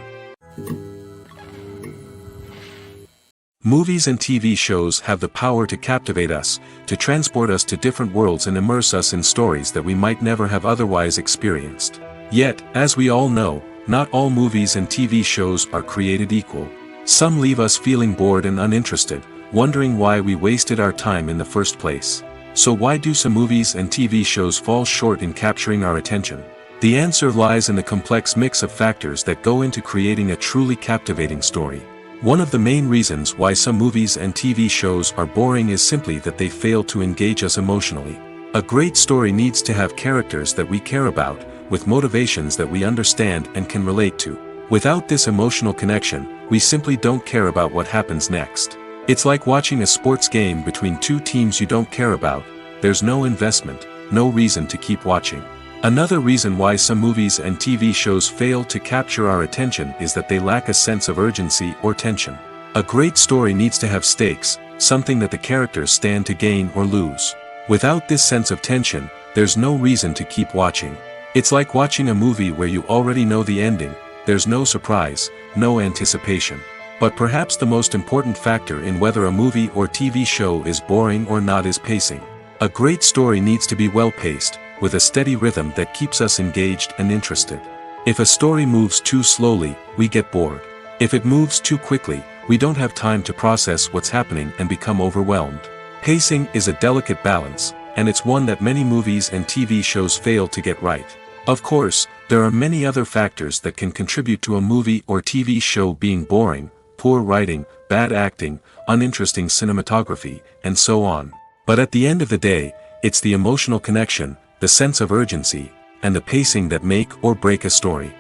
Movies and TV shows have the power to captivate us, to transport us to different worlds and immerse us in stories that we might never have otherwise experienced. Yet, as we all know, not all movies and TV shows are created equal. Some leave us feeling bored and uninterested, wondering why we wasted our time in the first place. So why do some movies and TV shows fall short in capturing our attention? The answer lies in the complex mix of factors that go into creating a truly captivating story. One of the main reasons why some movies and TV shows are boring is simply that they fail to engage us emotionally. A great story needs to have characters that we care about, with motivations that we understand and can relate to. Without this emotional connection, we simply don't care about what happens next. It's like watching a sports game between two teams you don't care about. There's no investment, no reason to keep watching. Another reason why some movies and TV shows fail to capture our attention is that they lack a sense of urgency or tension. A great story needs to have stakes, something that the characters stand to gain or lose. Without this sense of tension, there's no reason to keep watching. It's like watching a movie where you already know the ending. There's no surprise, no anticipation. But perhaps the most important factor in whether a movie or TV show is boring or not is pacing. A great story needs to be well-paced, with a steady rhythm that keeps us engaged and interested. If a story moves too slowly, we get bored. If it moves too quickly, we don't have time to process what's happening and become overwhelmed. Pacing is a delicate balance, and it's one that many movies and TV shows fail to get right. Of course, there are many other factors that can contribute to a movie or TV show being boring: poor writing, bad acting, uninteresting cinematography, and so on. But at the end of the day, it's the emotional connection, the sense of urgency, and the pacing that make or break a story.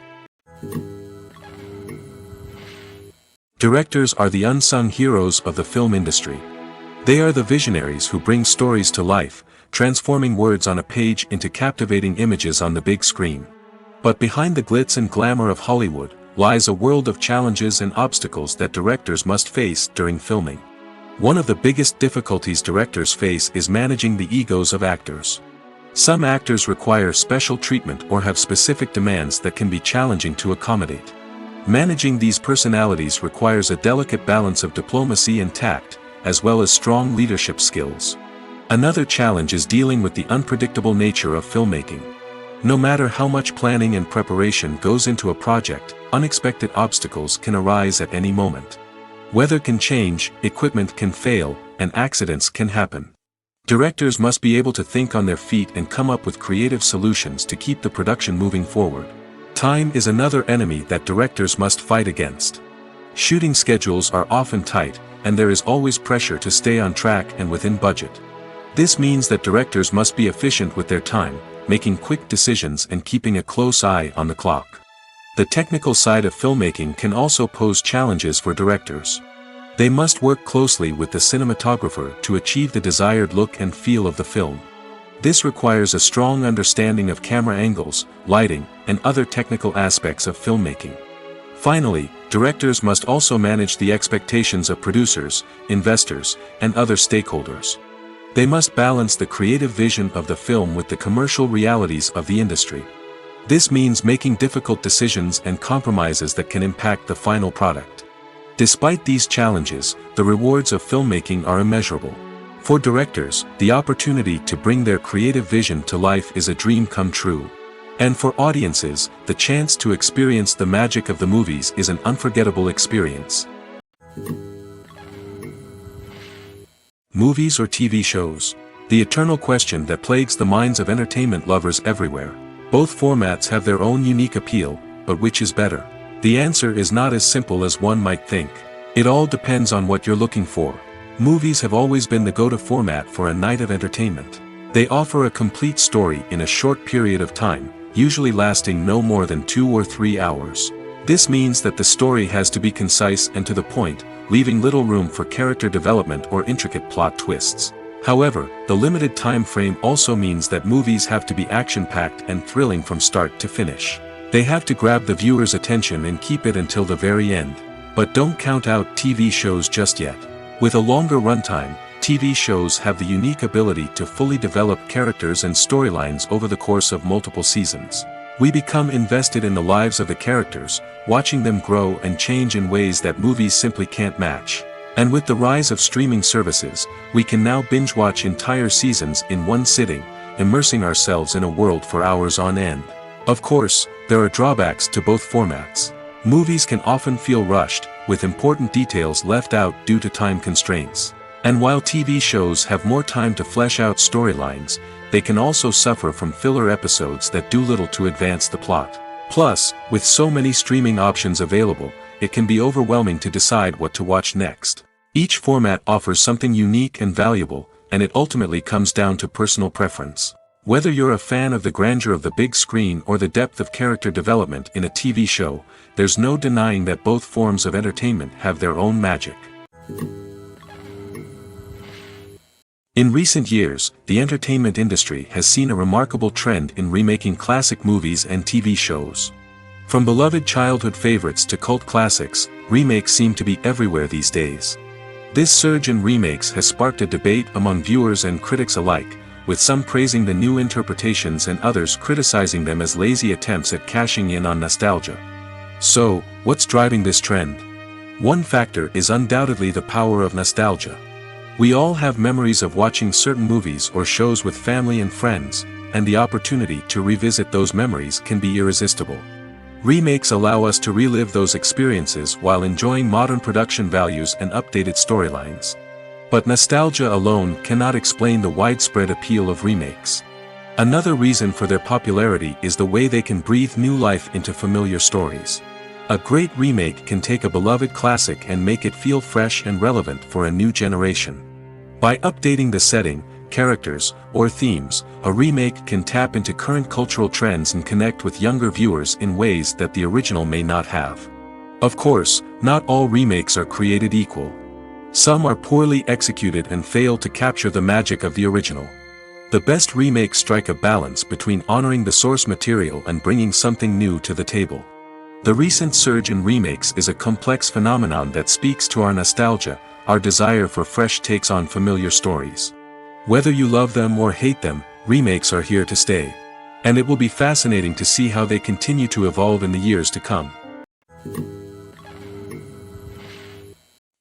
Directors are the unsung heroes of the film industry. They are the visionaries who bring stories to life, transforming words on a page into captivating images on the big screen. But behind the glitz and glamour of Hollywood lies a world of challenges and obstacles that directors must face during filming. One of the biggest difficulties directors face is managing the egos of actors. Some actors require special treatment or have specific demands that can be challenging to accommodate. Managing these personalities requires a delicate balance of diplomacy and tact, as well as strong leadership skills. Another challenge is dealing with the unpredictable nature of filmmaking. No matter how much planning and preparation goes into a project, unexpected obstacles can arise at any moment. Weather can change, equipment can fail, and accidents can happen. Directors must be able to think on their feet and come up with creative solutions to keep the production moving forward. Time is another enemy that directors must fight against. Shooting schedules are often tight, and there is always pressure to stay on track and within budget. This means that directors must be efficient with their time, making quick decisions and keeping a close eye on the clock. The technical side of filmmaking can also pose challenges for directors. They must work closely with the cinematographer to achieve the desired look and feel of the film. This requires a strong understanding of camera angles, lighting, and other technical aspects of filmmaking. Finally, directors must also manage the expectations of producers, investors, and other stakeholders. They must balance the creative vision of the film with the commercial realities of the industry. This means making difficult decisions and compromises that can impact the final product. Despite these challenges, the rewards of filmmaking are immeasurable. For directors, the opportunity to bring their creative vision to life is a dream come true. And for audiences, the chance to experience the magic of the movies is an unforgettable experience. Movies or TV shows. the eternal question that plagues the minds of entertainment lovers everywhere. Both formats have their own unique appeal, but which is better? The answer is not as simple as one might think. It all depends on what you're looking for. Movies have always been the go-to format for a night of entertainment. They offer a complete story in a short period of time, usually lasting no more than 2 or 3 hours. This means that the story has to be concise and to the point, leaving little room for character development or intricate plot twists. However, the limited time frame also means that movies have to be action-packed and thrilling from start to finish. They have to grab the viewer's attention and keep it until the very end. But don't count out TV shows just yet. With a longer runtime, TV shows have the unique ability to fully develop characters and storylines over the course of multiple seasons. We become invested in the lives of the characters, watching them grow and change in ways that movies simply can't match. And with the rise of streaming services, we can now binge-watch entire seasons in one sitting, immersing ourselves in a world for hours on end. Of course, there are drawbacks to both formats. Movies can often feel rushed, with important details left out due to time constraints. And while TV shows have more time to flesh out storylines, they can also suffer from filler episodes that do little to advance the plot. Plus, with so many streaming options available, it can be overwhelming to decide what to watch next. Each format offers something unique and valuable, and it ultimately comes down to personal preference. Whether you're a fan of the grandeur of the big screen or the depth of character development in a TV show, there's no denying that both forms of entertainment have their own magic. In recent years, the entertainment industry has seen a remarkable trend in remaking classic movies and TV shows. From beloved childhood favorites to cult classics, remakes seem to be everywhere these days. This surge in remakes has sparked a debate among viewers and critics alike, with some praising the new interpretations and others criticizing them as lazy attempts at cashing in on nostalgia. So, what's driving this trend? One factor is undoubtedly the power of nostalgia. We all have memories of watching certain movies or shows with family and friends, and the opportunity to revisit those memories can be irresistible. Remakes allow us to relive those experiences while enjoying modern production values and updated storylines. But nostalgia alone cannot explain the widespread appeal of remakes. Another reason for their popularity is the way they can breathe new life into familiar stories. A great remake can take a beloved classic and make it feel fresh and relevant for a new generation. By updating the setting, characters, or themes, a remake can tap into current cultural trends and connect with younger viewers in ways that the original may not have. Of course, not all remakes are created equal. Some are poorly executed and fail to capture the magic of the original. The best remakes strike a balance between honoring the source material and bringing something new to the table. The recent surge in remakes is a complex phenomenon that speaks to our nostalgia, our desire for fresh takes on familiar stories. Whether you love them or hate them, remakes are here to stay. And it will be fascinating to see how they continue to evolve in the years to come.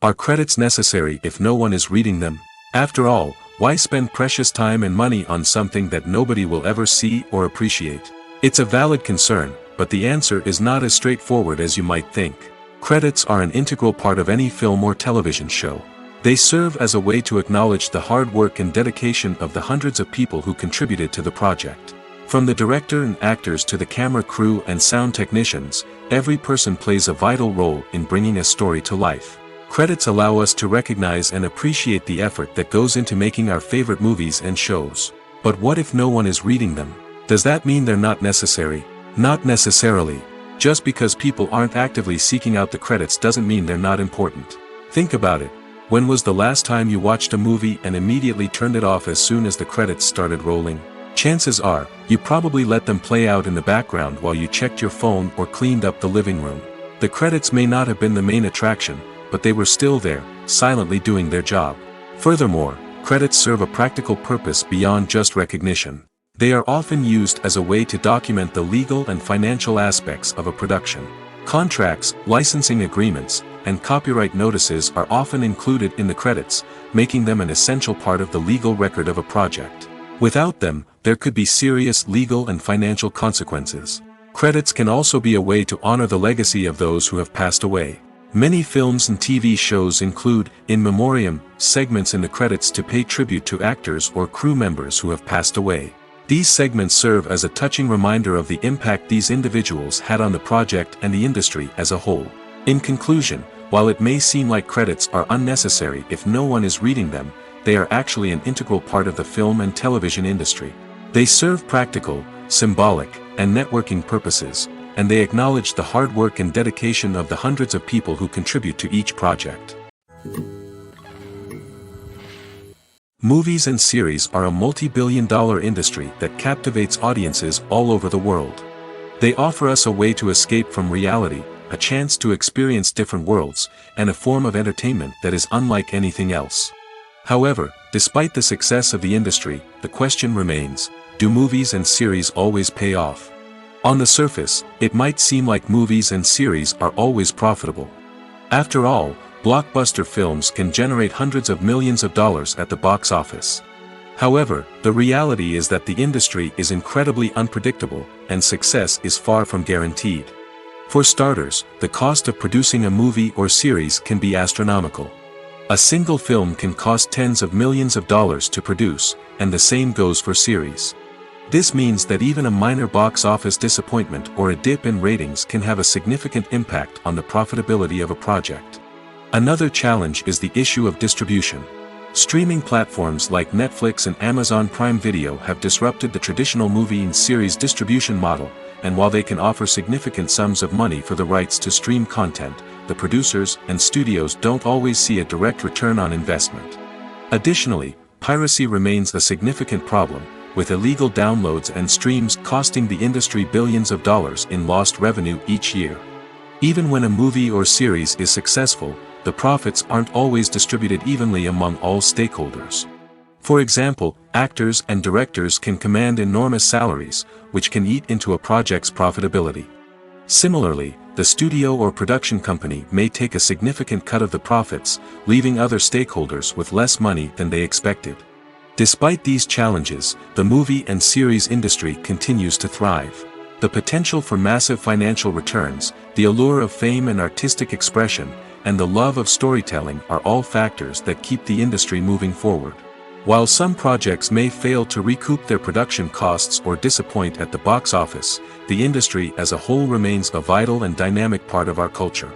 Are credits necessary if no one is reading them? After all, why spend precious time and money on something that nobody will ever see or appreciate? It's a valid concern, but the answer is not as straightforward as you might think. Credits are an integral part of any film or television show. They serve as a way to acknowledge the hard work and dedication of the hundreds of people who contributed to the project. From the director and actors to the camera crew and sound technicians, every person plays a vital role in bringing a story to life. Credits allow us to recognize and appreciate the effort that goes into making our favorite movies and shows. But what if no one is reading them? Does that mean they're not necessary? Not necessarily. Just because people aren't actively seeking out the credits doesn't mean they're not important. Think about it. When was the last time you watched a movie and immediately turned it off as soon as the credits started rolling? Chances are, you probably let them play out in the background while you checked your phone or cleaned up the living room. The credits may not have been the main attraction, but they were still there, silently doing their job. Furthermore, credits serve a practical purpose beyond just recognition. They are often used as a way to document the legal and financial aspects of a production. Contracts, licensing agreements, and copyright notices are often included in the credits, making them an essential part of the legal record of a project. Without them, there could be serious legal and financial consequences. Credits can also be a way to honor the legacy of those who have passed away. Many films and TV shows include, in memoriam, segments in the credits to pay tribute to actors or crew members who have passed away. These segments serve as a touching reminder of the impact these individuals had on the project and the industry as a whole. In conclusion, while it may seem like credits are unnecessary if no one is reading them, they are actually an integral part of the film and television industry. They serve practical, symbolic, and networking purposes, and they acknowledge the hard work and dedication of the hundreds of people who contribute to each project. Movies and series are a multi-billion-dollar industry that captivates audiences all over the world. They offer us a way to escape from reality, a chance to experience different worlds, and a form of entertainment that is unlike anything else. However, despite the success of the industry, the question remains, do movies and series always pay off? On the surface, it might seem like movies and series are always profitable. After all, blockbuster films can generate hundreds of millions of dollars at the box office. However, the reality is that the industry is incredibly unpredictable, and success is far from guaranteed. For starters, the cost of producing a movie or series can be astronomical. A single film can cost tens of millions of dollars to produce, and the same goes for series. This means that even a minor box office disappointment or a dip in ratings can have a significant impact on the profitability of a project. Another challenge is the issue of distribution. Streaming platforms like Netflix and Amazon Prime Video have disrupted the traditional movie and series distribution model, and while they can offer significant sums of money for the rights to stream content, the producers and studios don't always see a direct return on investment. Additionally, piracy remains a significant problem, with illegal downloads and streams costing the industry billions of dollars in lost revenue each year. Even when a movie or series is successful, the profits aren't always distributed evenly among all stakeholders. For example, actors and directors can command enormous salaries, which can eat into a project's profitability. Similarly, the studio or production company may take a significant cut of the profits, leaving other stakeholders with less money than they expected. Despite these challenges, the movie and series industry continues to thrive. The potential for massive financial returns, the allure of fame and artistic expression, and the love of storytelling are all factors that keep the industry moving forward. While some projects may fail to recoup their production costs or disappoint at the box office, the industry as a whole remains a vital and dynamic part of our culture.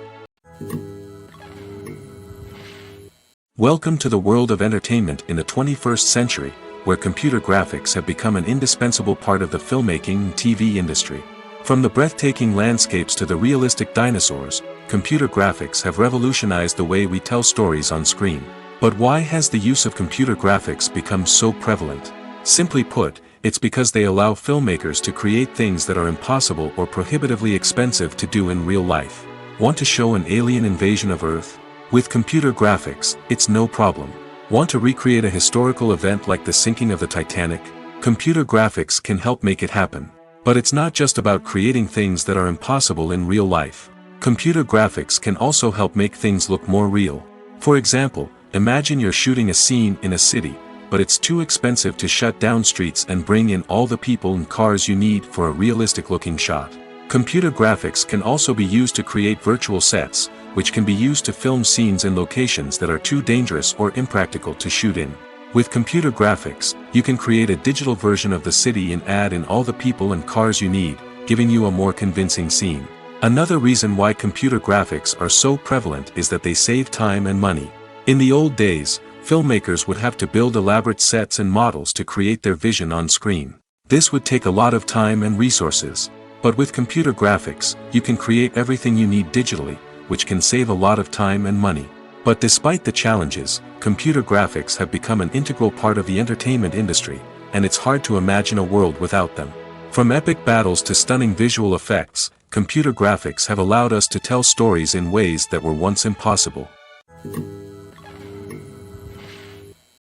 Welcome to the world of entertainment in the 21st century, where computer graphics have become an indispensable part of the filmmaking and TV industry. From the breathtaking landscapes to the realistic dinosaurs, computer graphics have revolutionized the way we tell stories on screen. But why has the use of computer graphics become so prevalent? Simply put, it's because they allow filmmakers to create things that are impossible or prohibitively expensive to do in real life. Want to show an alien invasion of Earth? With computer graphics, it's no problem. Want to recreate a historical event like the sinking of the Titanic? Computer graphics can help make it happen. But it's not just about creating things that are impossible in real life. Computer graphics can also help make things look more real. For example, imagine you're shooting a scene in a city, but it's too expensive to shut down streets and bring in all the people and cars you need for a realistic-looking shot. Computer graphics can also be used to create virtual sets, which can be used to film scenes in locations that are too dangerous or impractical to shoot in. With computer graphics, you can create a digital version of the city and add in all the people and cars you need, giving you a more convincing scene. Another reason why computer graphics are so prevalent is that they save time and money. In the old days, filmmakers would have to build elaborate sets and models to create their vision on screen. This would take a lot of time and resources. But with computer graphics, you can create everything you need digitally, which can save a lot of time and money. But despite the challenges, computer graphics have become an integral part of the entertainment industry, and it's hard to imagine a world without them. From epic battles to stunning visual effects, computer graphics have allowed us to tell stories in ways that were once impossible.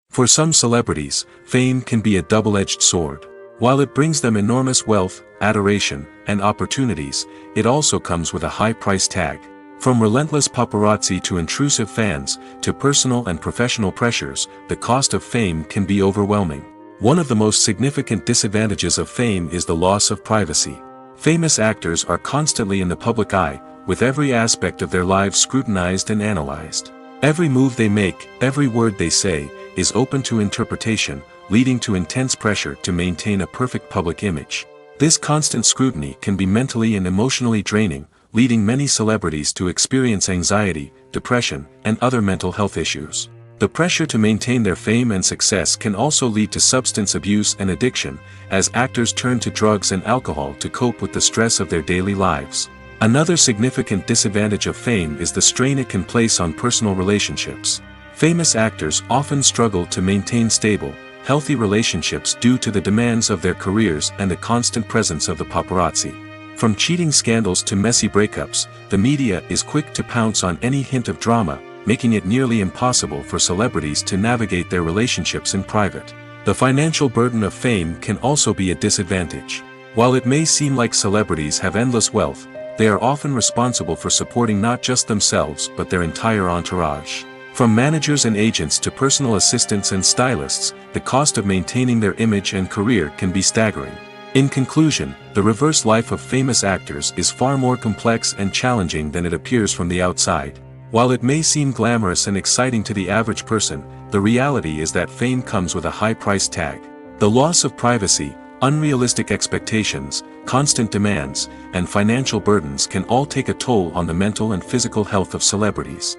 For some celebrities, fame can be a double-edged sword. While it brings them enormous wealth, adoration, and opportunities, it also comes with a high price tag. From relentless paparazzi to intrusive fans, to personal and professional pressures, the cost of fame can be overwhelming. One of the most significant disadvantages of fame is the loss of privacy. Famous actors are constantly in the public eye, with every aspect of their lives scrutinized and analyzed. Every move they make, every word they say, is open to interpretation, leading to intense pressure to maintain a perfect public image. This constant scrutiny can be mentally and emotionally draining, leading many celebrities to experience anxiety, depression, and other mental health issues. The pressure to maintain their fame and success can also lead to substance abuse and addiction, as actors turn to drugs and alcohol to cope with the stress of their daily lives. Another significant disadvantage of fame is the strain it can place on personal relationships. Famous actors often struggle to maintain stable, healthy relationships due to the demands of their careers and the constant presence of the paparazzi. From cheating scandals to messy breakups, the media is quick to pounce on any hint of drama, making it nearly impossible for celebrities to navigate their relationships in private. The financial burden of fame can also be a disadvantage. While it may seem like celebrities have endless wealth, they are often responsible for supporting not just themselves but their entire entourage. From managers and agents to personal assistants and stylists, the cost of maintaining their image and career can be staggering. In conclusion, the reverse life of famous actors is far more complex and challenging than it appears from the outside. While it may seem glamorous and exciting to the average person, the reality is that fame comes with a high price tag. The loss of privacy, unrealistic expectations, constant demands, and financial burdens can all take a toll on the mental and physical health of celebrities.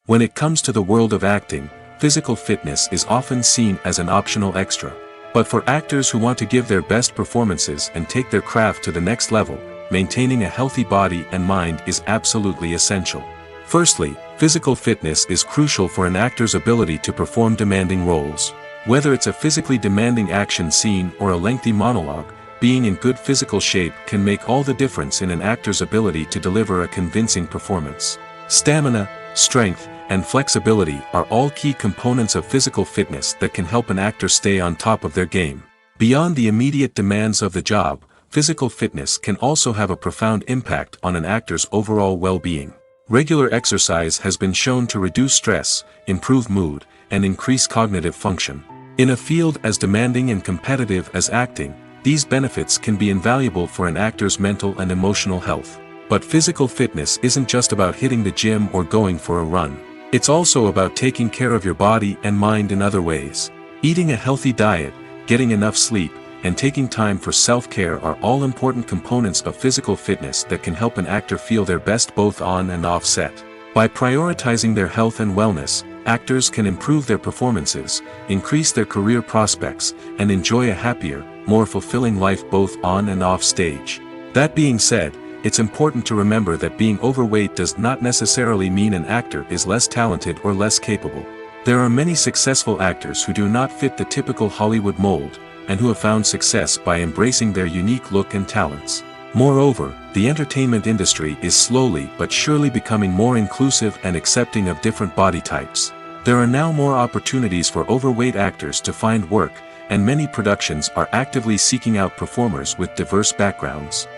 When it comes to the world of acting, physical fitness is often seen as an optional extra. But for actors who want to give their best performances and take their craft to the next level, maintaining a healthy body and mind is absolutely essential. Firstly, physical fitness is crucial for an actor's ability to perform demanding roles. Whether it's a physically demanding action scene or a lengthy monologue, being in good physical shape can make all the difference in an actor's ability to deliver a convincing performance. Stamina, strength, and flexibility are all key components of physical fitness that can help an actor stay on top of their game. Beyond the immediate demands of the job, physical fitness can also have a profound impact on an actor's overall well-being. Regular exercise has been shown to reduce stress, improve mood, and increase cognitive function. In a field as demanding and competitive as acting, these benefits can be invaluable for an actor's mental and emotional health. But physical fitness isn't just about hitting the gym or going for a run. It's also about taking care of your body and mind in other ways. Eating a healthy diet, getting enough sleep, and taking time for self-care are all important components of physical fitness that can help an actor feel their best both on and off set. By prioritizing their health and wellness, actors can improve their performances, increase their career prospects, and enjoy a happier, more fulfilling life both on and off stage. That being said, it's important to remember that being overweight does not necessarily mean an actor is less talented or less capable. There are many successful actors who do not fit the typical Hollywood mold, and who have found success by embracing their unique look and talents. Moreover, the entertainment industry is slowly but surely becoming more inclusive and accepting of different body types. There are now more opportunities for overweight actors to find work, and many productions are actively seeking out performers with diverse backgrounds.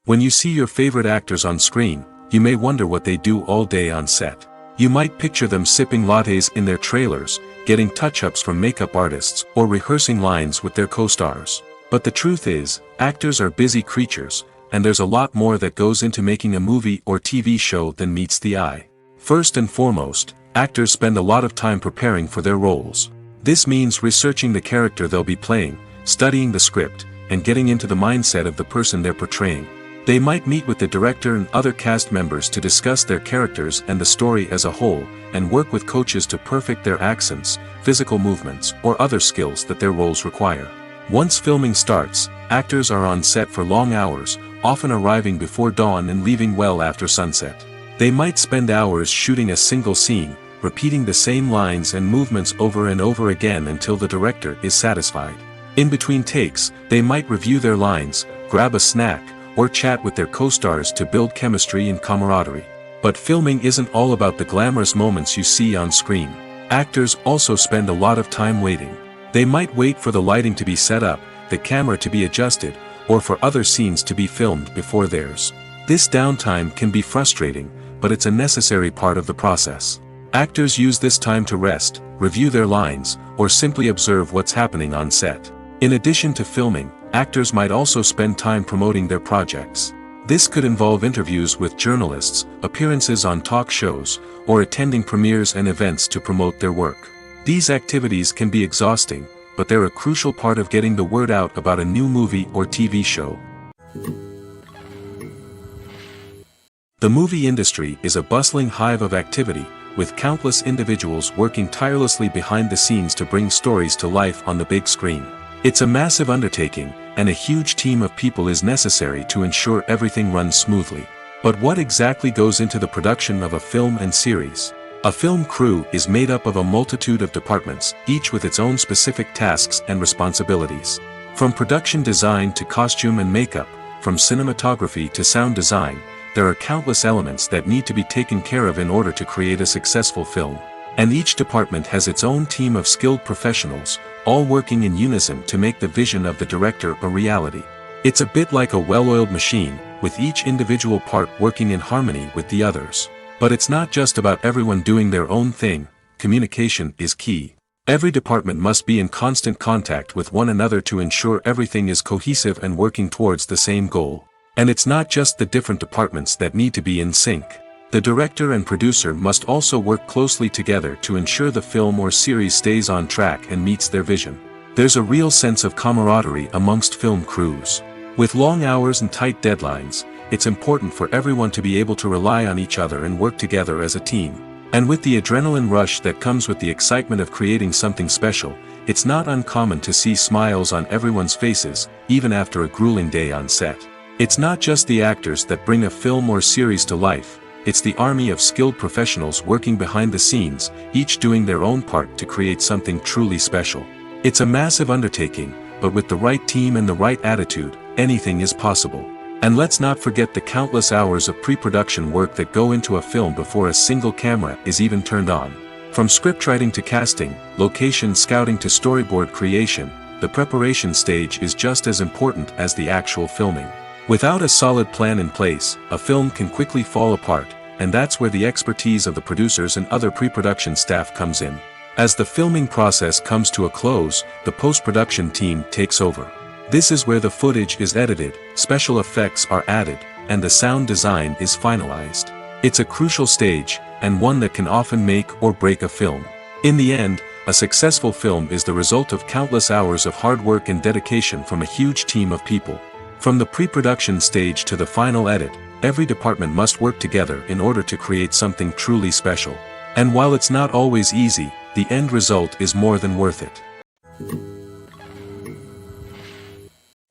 When you see your favorite actors on screen, you may wonder what they do all day on set. You might picture them sipping lattes in their trailers, getting touch-ups from makeup artists, or rehearsing lines with their co-stars. But the truth is, actors are busy creatures, and there's a lot more that goes into making a movie or TV show than meets the eye. First and foremost, actors spend a lot of time preparing for their roles. This means researching the character they'll be playing, studying the script, and getting into the mindset of the person they're portraying. They might meet with the director and other cast members to discuss their characters and the story as a whole, and work with coaches to perfect their accents, physical movements, or other skills that their roles require. Once filming starts, actors are on set for long hours, often arriving before dawn and leaving well after sunset. They might spend hours shooting a single scene, repeating the same lines and movements over and over again until the director is satisfied. In between takes, they might review their lines, grab a snack, or chat with their co-stars to build chemistry and camaraderie. But filming isn't all about the glamorous moments you see on screen. Actors also spend a lot of time waiting. They might wait for the lighting to be set up, the camera to be adjusted, or for other scenes to be filmed before theirs. This downtime can be frustrating, but it's a necessary part of the process. Actors use this time to rest, review their lines, or simply observe what's happening on set. In addition to filming, actors might also spend time promoting their projects. This could involve interviews with journalists, appearances on talk shows, or attending premieres and events to promote their work. These activities can be exhausting, but they're a crucial part of getting the word out about a new movie or TV show. The movie industry is a bustling hive of activity, with countless individuals working tirelessly behind the scenes to bring stories to life on the big screen. It's a massive undertaking, and a huge team of people is necessary to ensure everything runs smoothly. But what exactly goes into the production of a film and series? A film crew is made up of a multitude of departments, each with its own specific tasks and responsibilities. From production design to costume and makeup, from cinematography to sound design, there are countless elements that need to be taken care of in order to create a successful film. And each department has its own team of skilled professionals, all working in unison to make the vision of the director a reality. It's a bit like a well-oiled machine, with each individual part working in harmony with the others. But it's not just about everyone doing their own thing. Communication is key. Every department must be in constant contact with one another to ensure everything is cohesive and working towards the same goal. And it's not just the different departments that need to be in sync. The director and producer must also work closely together to ensure the film or series stays on track and meets their vision. There's a real sense of camaraderie amongst film crews. With long hours and tight deadlines, it's important for everyone to be able to rely on each other and work together as a team. And with the adrenaline rush that comes with the excitement of creating something special, it's not uncommon to see smiles on everyone's faces, even after a grueling day on set. It's not just the actors that bring a film or series to life, it's the army of skilled professionals working behind the scenes, each doing their own part to create something truly special. It's a massive undertaking, but with the right team and the right attitude, anything is possible. And let's not forget the countless hours of pre-production work that go into a film before a single camera is even turned on. From scriptwriting to casting, location scouting to storyboard creation, the preparation stage is just as important as the actual filming. Without a solid plan in place, a film can quickly fall apart, and that's where the expertise of the producers and other pre-production staff comes in. As the filming process comes to a close, the post-production team takes over. This is where the footage is edited, special effects are added, and the sound design is finalized. It's a crucial stage, and one that can often make or break a film. In the end, a successful film is the result of countless hours of hard work and dedication from a huge team of people. From the pre-production stage to the final edit, every department must work together in order to create something truly special. And while it's not always easy, the end result is more than worth it.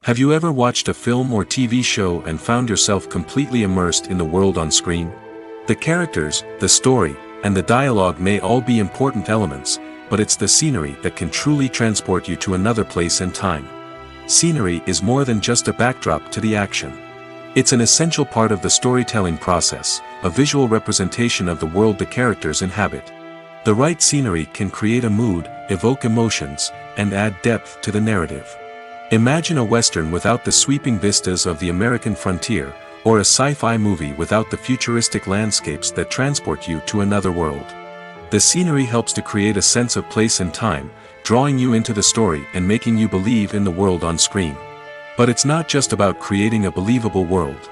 Have you ever watched a film or TV show and found yourself completely immersed in the world on screen? The characters, the story, and the dialogue may all be important elements, but it's the scenery that can truly transport you to another place and time. Scenery is more than just a backdrop to the action. It's an essential part of the storytelling process, a visual representation of the world the characters inhabit. The right scenery can create a mood, evoke emotions, and add depth to the narrative. Imagine a Western without the sweeping vistas of the American frontier, or a sci-fi movie without the futuristic landscapes that transport you to another world. The scenery helps to create a sense of place and time, drawing you into the story and making you believe in the world on screen. But it's not just about creating a believable world.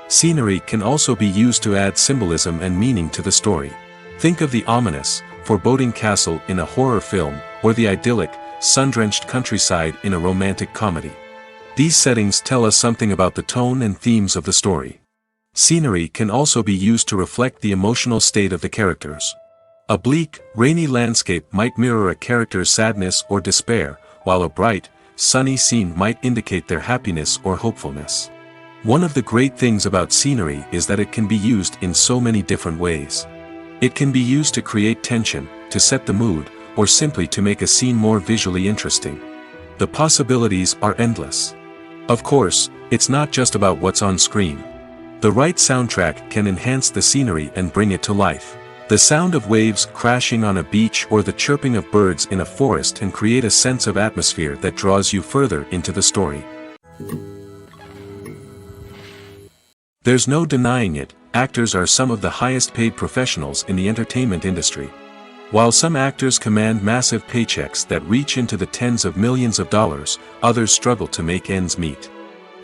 Scenery can also be used to add symbolism and meaning to the story. Think of the ominous, foreboding castle in a horror film, or the idyllic, sun-drenched countryside in a romantic comedy. These settings tell us something about the tone and themes of the story. Scenery can also be used to reflect the emotional state of the characters. A bleak, rainy landscape might mirror a character's sadness or despair, while a bright, sunny scene might indicate their happiness or hopefulness. One of the great things about scenery is that it can be used in so many different ways. It can be used to create tension, to set the mood, or simply to make a scene more visually interesting. The possibilities are endless. Of course, it's not just about what's on screen. The right soundtrack can enhance the scenery and bring it to life. The sound of waves crashing on a beach or the chirping of birds in a forest can create a sense of atmosphere that draws you further into the story. There's no denying it, actors are some of the highest paid professionals in the entertainment industry. While some actors command massive paychecks that reach into the tens of millions of dollars, others struggle to make ends meet.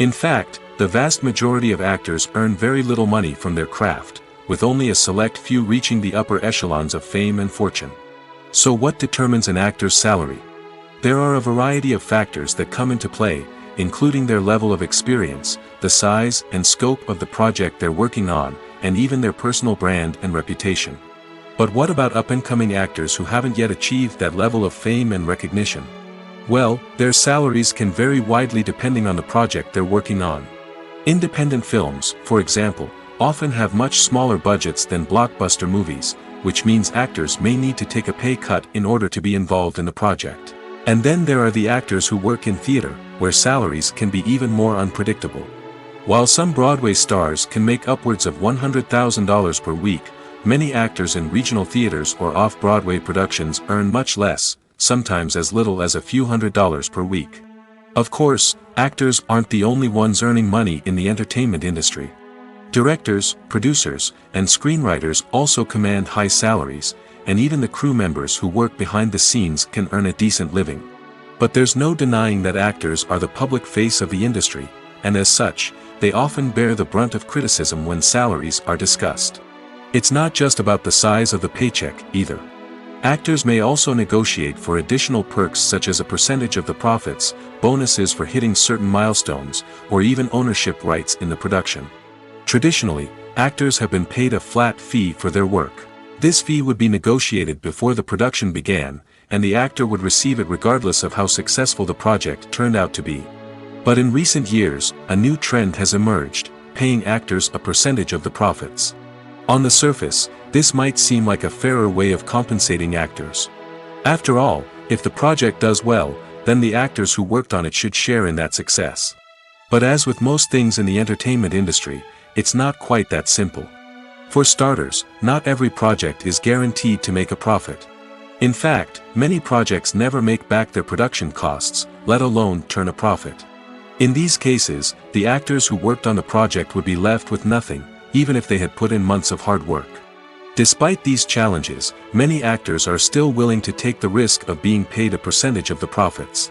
In fact, the vast majority of actors earn very little money from their craft, with only a select few reaching the upper echelons of fame and fortune. So what determines an actor's salary? There are a variety of factors that come into play, including their level of experience, the size and scope of the project they're working on, and even their personal brand and reputation. But what about up-and-coming actors who haven't yet achieved that level of fame and recognition? Well, their salaries can vary widely depending on the project they're working on. Independent films, for example, often have much smaller budgets than blockbuster movies, which means actors may need to take a pay cut in order to be involved in the project. And then there are the actors who work in theater, where salaries can be even more unpredictable. While some Broadway stars can make upwards of $100,000 per week, many actors in regional theaters or off-Broadway productions earn much less, sometimes as little as a few $100s per week. Of course, actors aren't the only ones earning money in the entertainment industry. Directors, producers, and screenwriters also command high salaries, and even the crew members who work behind the scenes can earn a decent living. But there's no denying that actors are the public face of the industry, and as such, they often bear the brunt of criticism when salaries are discussed. It's not just about the size of the paycheck, either. Actors may also negotiate for additional perks such as a percentage of the profits, bonuses for hitting certain milestones, or even ownership rights in the production. Traditionally, actors have been paid a flat fee for their work. This fee would be negotiated before the production began, and the actor would receive it regardless of how successful the project turned out to be. But in recent years, a new trend has emerged, paying actors a percentage of the profits. On the surface, this might seem like a fairer way of compensating actors. After all, if the project does well, then the actors who worked on it should share in that success. But as with most things in the entertainment industry, it's not quite that simple. For starters, not every project is guaranteed to make a profit. In fact, many projects never make back their production costs, let alone turn a profit. In these cases, the actors who worked on the project would be left with nothing, even if they had put in months of hard work. Despite these challenges, many actors are still willing to take the risk of being paid a percentage of the profits.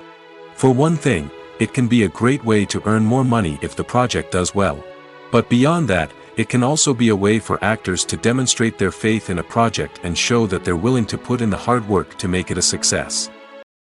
For one thing, it can be a great way to earn more money if the project does well. But beyond that, it can also be a way for actors to demonstrate their faith in a project and show that they're willing to put in the hard work to make it a success.